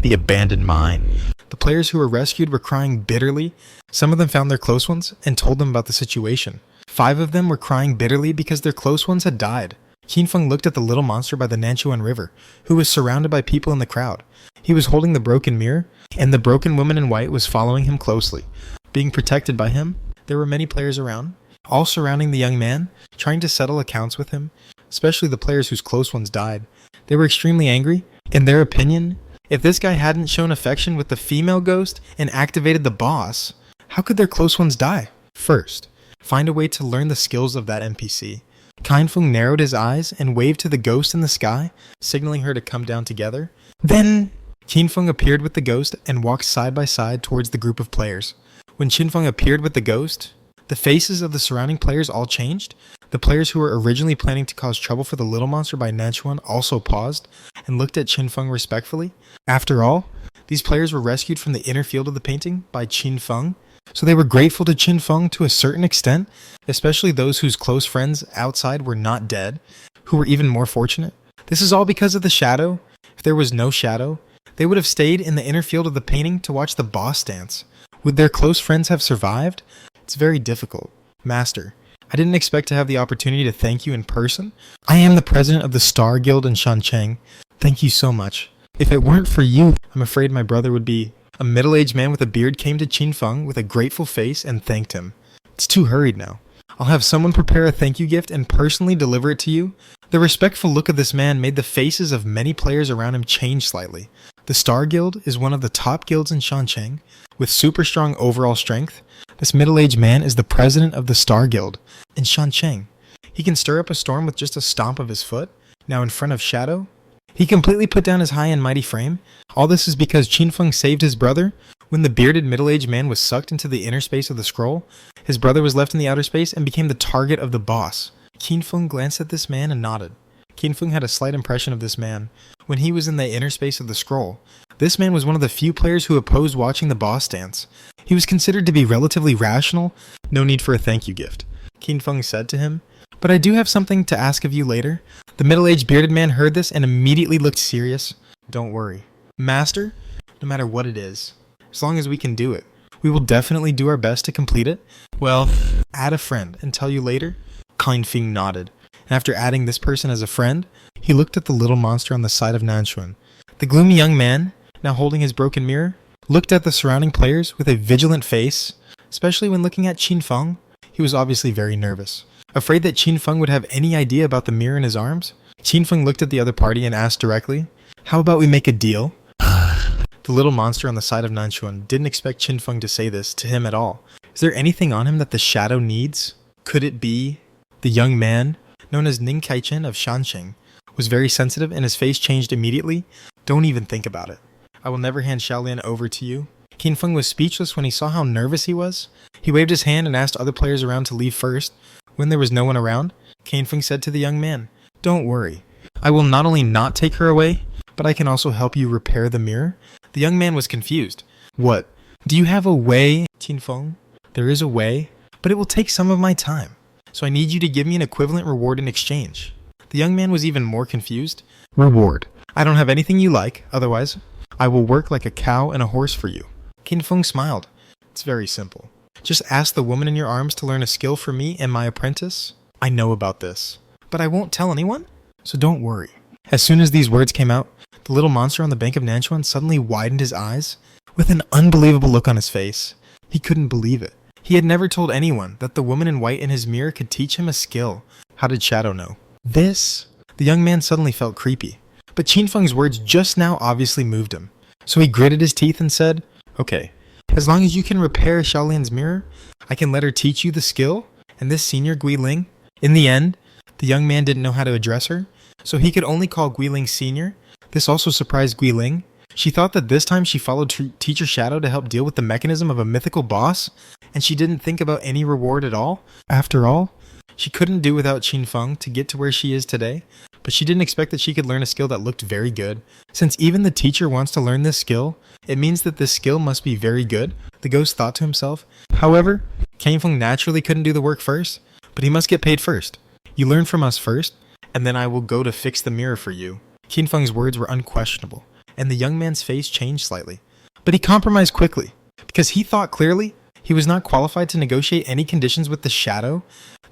The abandoned mine. The players who were rescued were crying bitterly. Some of them found their close ones and told them about the situation. 5 of them were crying bitterly because their close ones had died. Qin Feng looked at the little monster by the Nanchuan River, who was surrounded by people in the crowd. He was holding the broken mirror, and the broken woman in white was following him closely. Being protected by him, there were many players around, all surrounding the young man, trying to settle accounts with him, especially the players whose close ones died. They were extremely angry. In their opinion, if this guy hadn't shown affection with the female ghost and activated the boss, how could their close ones die? First, find a way to learn the skills of that NPC. Qin Feng narrowed his eyes and waved to the ghost in the sky, signaling her to come down together. Then, Qin Feng appeared with the ghost and walked side by side towards the group of players. When Qin Feng appeared with the ghost, the faces of the surrounding players all changed. The players who were originally planning to cause trouble for the little monster by Nanchuan also paused and looked at Qin Feng respectfully. After all, these players were rescued from the inner field of the painting by Qin Feng, so they were grateful to Qin Feng to a certain extent, especially those whose close friends outside were not dead, who were even more fortunate. This is all because of the shadow. If there was no shadow, they would have stayed in the inner field of the painting to watch the boss dance. Would their close friends have survived? It's very difficult. Master, I didn't expect to have the opportunity to thank you in person. I am the president of the Star Guild in Shancheng. Thank you so much. If it weren't for you, I'm afraid my brother would be. A middle-aged man with a beard came to Qin Feng with a grateful face and thanked him. It's too hurried now. I'll have someone prepare a thank you gift and personally deliver it to you. The respectful look of this man made the faces of many players around him change slightly. The Star Guild is one of the top guilds in Shancheng, with super strong overall strength. This middle-aged man is the president of the Star Guild in Shancheng. He can stir up a storm with just a stomp of his foot. Now in front of Shadow, he completely put down his high and mighty frame. All this is because Qin Feng saved his brother. When the bearded middle-aged man was sucked into the inner space of the scroll, his brother was left in the outer space and became the target of the boss. Qin Feng glanced at this man and nodded. Qin Feng had a slight impression of this man when he was in the inner space of the scroll. This man was one of the few players who opposed watching the boss dance. He was considered to be relatively rational. No need for a thank you gift. Qin Feng said to him. But I do have something to ask of you later. The middle-aged bearded man heard this and immediately looked serious. Don't worry. Master, no matter what it is, as long as we can do it, we will definitely do our best to complete it. Well, add a friend and tell you later. Qin Feng nodded, and after adding this person as a friend, he looked at the little monster on the side of Nanchuan. The gloomy young man, now holding his broken mirror, looked at the surrounding players with a vigilant face, especially when looking at Qin Feng. He was obviously very nervous, afraid that Qin Feng would have any idea about the mirror in his arms. Qin Feng looked at the other party and asked directly, "How about we make a deal?" The little monster on the side of Nanchuan didn't expect Qin Feng to say this to him at all. Is there anything on him that the shadow needs? Could it be? The young man, known as Ning Kaichen of Shanxing, was very sensitive and his face changed immediately. Don't even think about it. I will never hand Xiaolian over to you. Qin Feng was speechless when he saw how nervous he was. He waved his hand and asked other players around to leave first. When there was no one around, Qin Feng said to the young man, "Don't worry. I will not only not take her away, but I can also help you repair the mirror." The young man was confused. What? Do you have a way, Qin Feng? There is a way, but it will take some of my time. So I need you to give me an equivalent reward in exchange. The young man was even more confused. Reward. I don't have anything you like, otherwise I will work like a cow and a horse for you. Qin Feng smiled. It's very simple. Just ask the woman in your arms to learn a skill for me and my apprentice. I know about this, but I won't tell anyone, so don't worry. As soon as these words came out, the little monster on the bank of Nanchuan suddenly widened his eyes with an unbelievable look on his face. He couldn't believe it. He had never told anyone that the woman in white in his mirror could teach him a skill. How did Shadow know? This? The young man suddenly felt creepy. But Qin Feng's words just now obviously moved him. So he gritted his teeth and said, "Okay, as long as you can repair Xiaolian's mirror, I can let her teach you the skill, and this senior Guiling." In the end, the young man didn't know how to address her, so he could only call Guiling senior. This also surprised Guiling. She thought that this time she followed Teacher Shadow to help deal with the mechanism of a mythical boss, and she didn't think about any reward at all. After all, she couldn't do without Qin Feng to get to where she is today, but she didn't expect that she could learn a skill that looked very good. Since even the teacher wants to learn this skill, it means that this skill must be very good, the ghost thought to himself. However, Qin Feng naturally couldn't do the work first, but he must get paid first. You learn from us first, and then I will go to fix the mirror for you. Qin Feng's words were unquestionable, and the young man's face changed slightly. But he compromised quickly, because he thought clearly he was not qualified to negotiate any conditions with the shadow.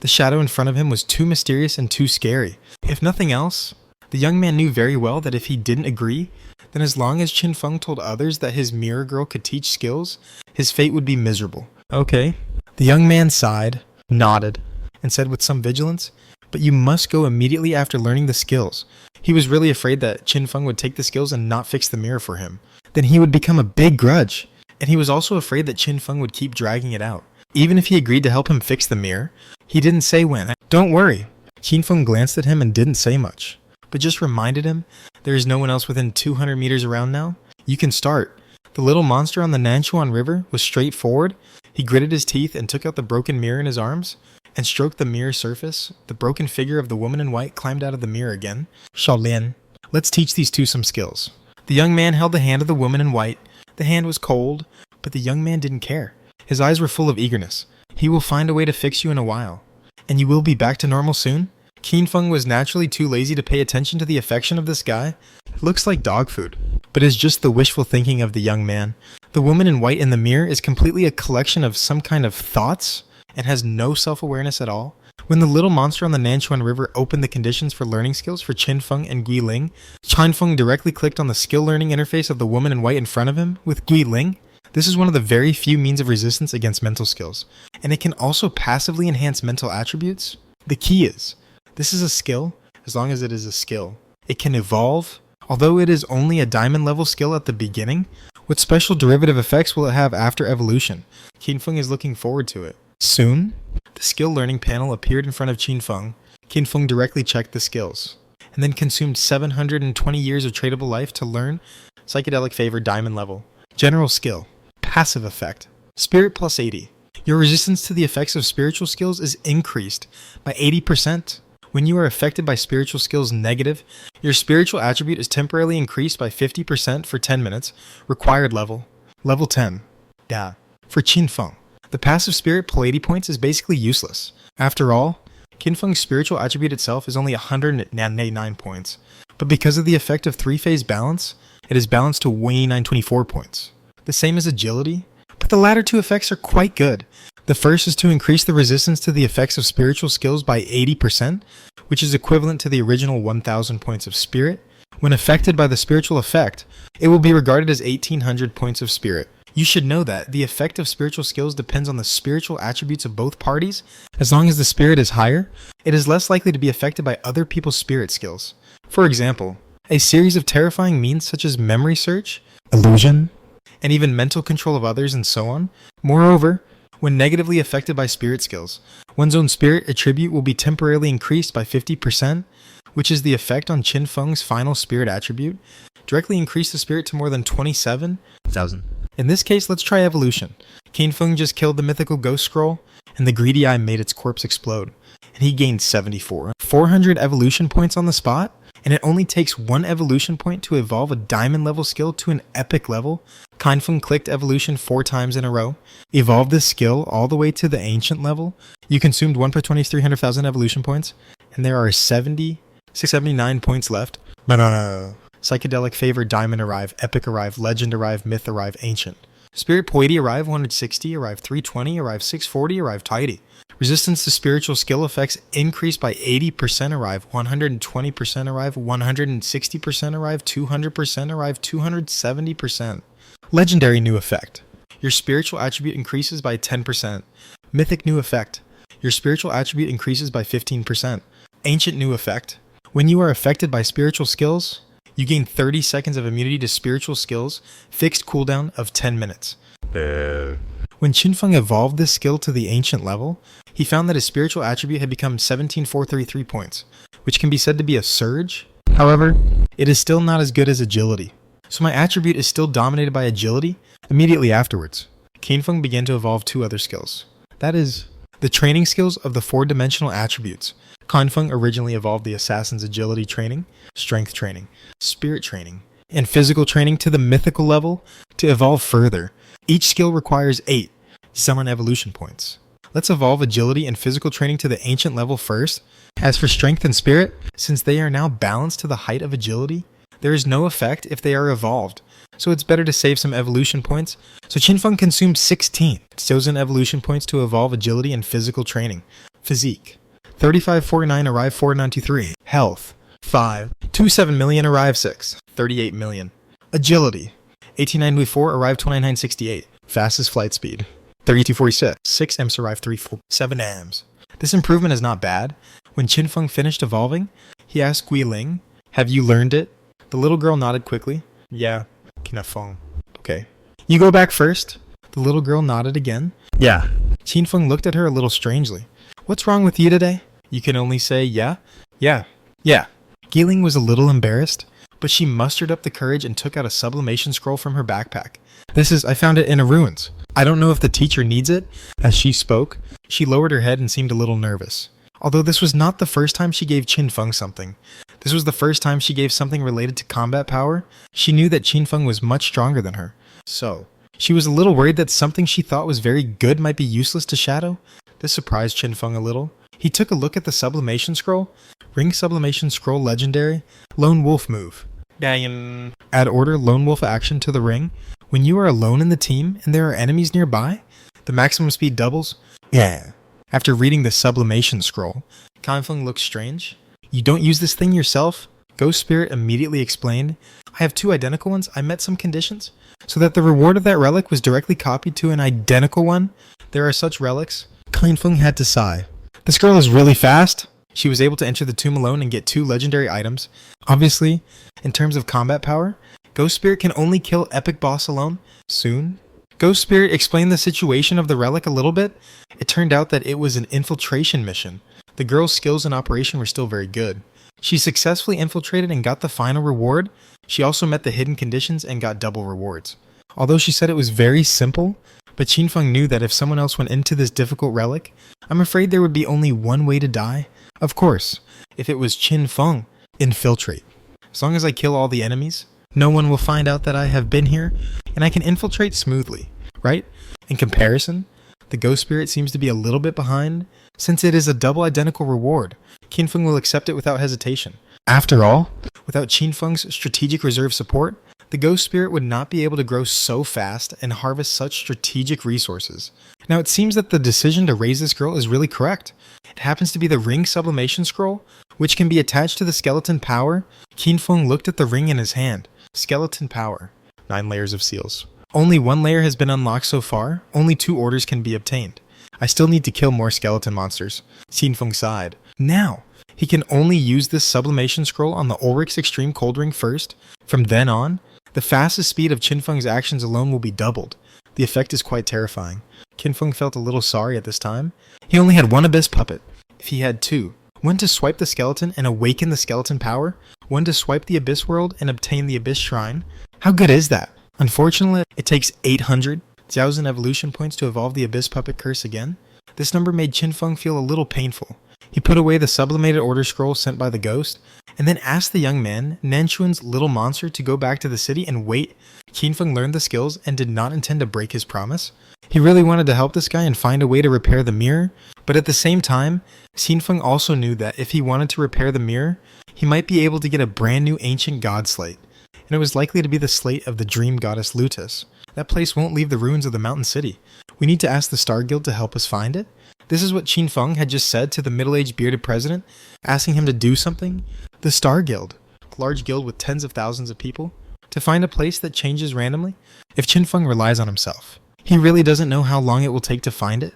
The shadow in front of him was too mysterious and too scary. If nothing else, the young man knew very well that if he didn't agree, then as long as Qin Feng told others that his mirror girl could teach skills, his fate would be miserable. Okay. The young man sighed, nodded, and said with some vigilance, "But you must go immediately after learning the skills." He was really afraid that Qin Feng would take the skills and not fix the mirror for him. Then he would become a big grudge. And he was also afraid that Qin Feng would keep dragging it out. Even if he agreed to help him fix the mirror, he didn't say when. Don't worry. Qin Feng glanced at him and didn't say much, but just reminded him there is no one else within 200 meters around now. You can start. The little monster on the Nanchuan River was straightforward. He gritted his teeth and took out the broken mirror in his arms and stroked the mirror surface. The broken figure of the woman in white climbed out of the mirror again. Xiaolian, let's teach these two some skills. The young man held the hand of the woman in white. The hand was cold, but the young man didn't care. His eyes were full of eagerness. He will find a way to fix you in a while. And you will be back to normal soon? Qin Feng was naturally too lazy to pay attention to the affection of this guy. It looks like dog food, but is just the wishful thinking of the young man. The woman in white in the mirror is completely a collection of some kind of thoughts and has no self-awareness at all. When the little monster on the Nanchuan River opened the conditions for learning skills for Qin Feng and Guiling, Qin Feng directly clicked on the skill learning interface of the woman in white in front of him with Guiling. This is one of the very few means of resistance against mental skills, and it can also passively enhance mental attributes. The key is, this is a skill, as long as it is a skill. It can evolve, although it is only a diamond level skill at the beginning. What special derivative effects will it have after evolution? Qin Feng is looking forward to it. Soon, the skill learning panel appeared in front of Qin Feng. Qin Feng directly checked the skills, and then consumed 720 years of tradable life to learn Psychedelic Favor Diamond level. General skill. Passive effect. Spirit plus 80. Your resistance to the effects of spiritual skills is increased by 80%. When you are affected by spiritual skills negative, your spiritual attribute is temporarily increased by 50% for 10 minutes. Required level. Level 10. Yeah. For Qin Feng, the passive spirit plus 80 points is basically useless. After all, Qinfeng's spiritual attribute itself is only 109 points, but because of the effect of three-phase balance, it is balanced to 924 points. The same as agility, but the latter two effects are quite good. The first is to increase the resistance to the effects of spiritual skills by 80%, which is equivalent to the original 1000 points of spirit. When affected by the spiritual effect, it will be regarded as 1800 points of spirit. You should know that the effect of spiritual skills depends on the spiritual attributes of both parties. As long as the spirit is higher, it is less likely to be affected by other people's spirit skills. For example, a series of terrifying means such as memory search, illusion, and even mental control of others and so on. Moreover, when negatively affected by spirit skills, one's own spirit attribute will be temporarily increased by 50%, which is the effect on Qinfeng's final spirit attribute. Directly increase the spirit to more than 27,000. In this case, let's try evolution. Qinfeng just killed the mythical ghost scroll, and the greedy eye made its corpse explode, and he gained 400 evolution points on the spot, and it only takes one evolution point to evolve a diamond level skill to an epic level. Qinfeng clicked evolution 4 times in a row, evolved this skill all the way to the ancient level. You consumed 1 per 2300,000 evolution points, and there are 679 points left. Psychedelic favor diamond arrive, epic arrive, legend arrive, myth arrive, ancient. Spirit poety arrive 160, arrive 320, arrive 640, arrive tidy. Resistance to spiritual skill effects increase by 80% arrive, 120% arrive, 160% arrive, 200% arrive, 270%. Legendary new effect. Your spiritual attribute increases by 10%. Mythic new effect. Your spiritual attribute increases by 15%. Ancient new effect. When you are affected by spiritual skills, you gain 30 seconds of immunity to spiritual skills, fixed cooldown of 10 minutes. When Qinfeng evolved this skill to the ancient level, he found that his spiritual attribute had become 17,433 points, which can be said to be a surge. However, it is still not as good as agility. So my attribute is still dominated by agility. Immediately afterwards, Qinfeng began to evolve 2 other skills. That is, the training skills of the 4-dimensional attributes. Qinfeng originally evolved the assassin's agility training, strength training, spirit training, and physical training to the mythical level to evolve further. Each skill requires 8 summon evolution points. Let's evolve agility and physical training to the ancient level first. As for strength and spirit, since they are now balanced to the height of agility, there is no effect if they are evolved, so it's better to save some evolution points. So Qinfeng consumed 16 chosen evolution points to evolve agility and physical training. Physique. 3549 arrive 4923. Health. 5. 27 million arrive 6. 38 million. Agility. 18924 arrive 2968. Fastest flight speed. 3246. 6 Ms arrive 347 Ms. This improvement is not bad. When Qinfeng finished evolving, he asked Guiling, "Have you learned it?" The little girl nodded quickly. "Yeah, Qinfeng." "Okay. You go back first." The little girl nodded again. "Yeah." Qinfeng looked at her a little strangely. "What's wrong with you today?" You can only say, "Yeah, yeah, yeah." Guiling was a little embarrassed, but she mustered up the courage and took out a sublimation scroll from her backpack. I found it in a ruins. I don't know if the teacher needs it." As she spoke, she lowered her head and seemed a little nervous. Although this was not the first time she gave Qinfeng something. This was the first time she gave something related to combat power. She knew that Qinfeng was much stronger than her. So, she was a little worried that something she thought was very good might be useless to Shadow. This surprised Qinfeng a little. He took a look at the sublimation scroll. Ring sublimation scroll legendary. Lone wolf move. Add order lone wolf action to the ring. When you are alone in the team and there are enemies nearby, the maximum speed doubles. Yeah. After reading the sublimation scroll, Qinfeng looked strange. "You don't use this thing yourself?" Ghost Spirit immediately explained, "I have 2 identical ones. I met some conditions, so that the reward of that relic was directly copied to an identical one. There are such relics." Qinfeng had to sigh. "This girl is really fast." She was able to enter the tomb alone and get 2 legendary items. Obviously, in terms of combat power, Ghost Spirit can only kill epic boss alone. Soon, Ghost Spirit explained the situation of the relic a little bit. It turned out that it was an infiltration mission. The girl's skills in operation were still very good. She successfully infiltrated and got the final reward. She also met the hidden conditions and got double rewards. Although she said it was very simple, but Qinfeng knew that if someone else went into this difficult relic, I'm afraid there would be only one way to die. Of course, if it was Qinfeng, infiltrate. As long as I kill all the enemies, no one will find out that I have been here, and I can infiltrate smoothly, right? In comparison, The ghost spirit seems to be a little bit behind. Since it is a double identical reward, Qin Feng will accept it without hesitation. After all, without Qin Feng's strategic reserve support, the ghost spirit would not be able to grow so fast and harvest such strategic resources. Now it seems that the decision to raise this girl is really correct. It happens to be the ring sublimation scroll, which can be attached to the skeleton power. Qin Feng looked at the ring in his hand. Skeleton power. 9 layers of seals. Only 1 layer has been unlocked so far. Only 2 orders can be obtained. I still need to kill more skeleton monsters. Qin Feng sighed. Now, he can only use this sublimation scroll on the Ulrich's Extreme Cold Ring first. From then on, the fastest speed of Qin Feng's actions alone will be doubled. The effect is quite terrifying. Qin Feng felt a little sorry at this time. He only had 1 abyss puppet. If he had 2, one to swipe the skeleton and awaken the skeleton power, one to swipe the abyss world and obtain the abyss shrine. How good is that? Unfortunately, it takes 800,000 evolution points to evolve the abyss puppet curse again. This number made Qin Feng feel a little painful. He put away the sublimated order scroll sent by the ghost, and then asked the young man, Nanchuan's little monster, to go back to the city and wait. Qin Feng learned the skills and did not intend to break his promise. He really wanted to help this guy and find a way to repair the mirror, but at the same time, Qin Feng also knew that if he wanted to repair the mirror, he might be able to get a brand new ancient god slate, and it was likely to be the slate of the dream goddess Lutus. That place won't leave the ruins of the mountain city. We need to ask the Star Guild to help us find it. This is what Qin Feng had just said to the middle-aged bearded president, asking him to do something. The Star Guild, a large guild with tens of thousands of people, to find a place that changes randomly. If Qin Feng relies on himself, he really doesn't know how long it will take to find it.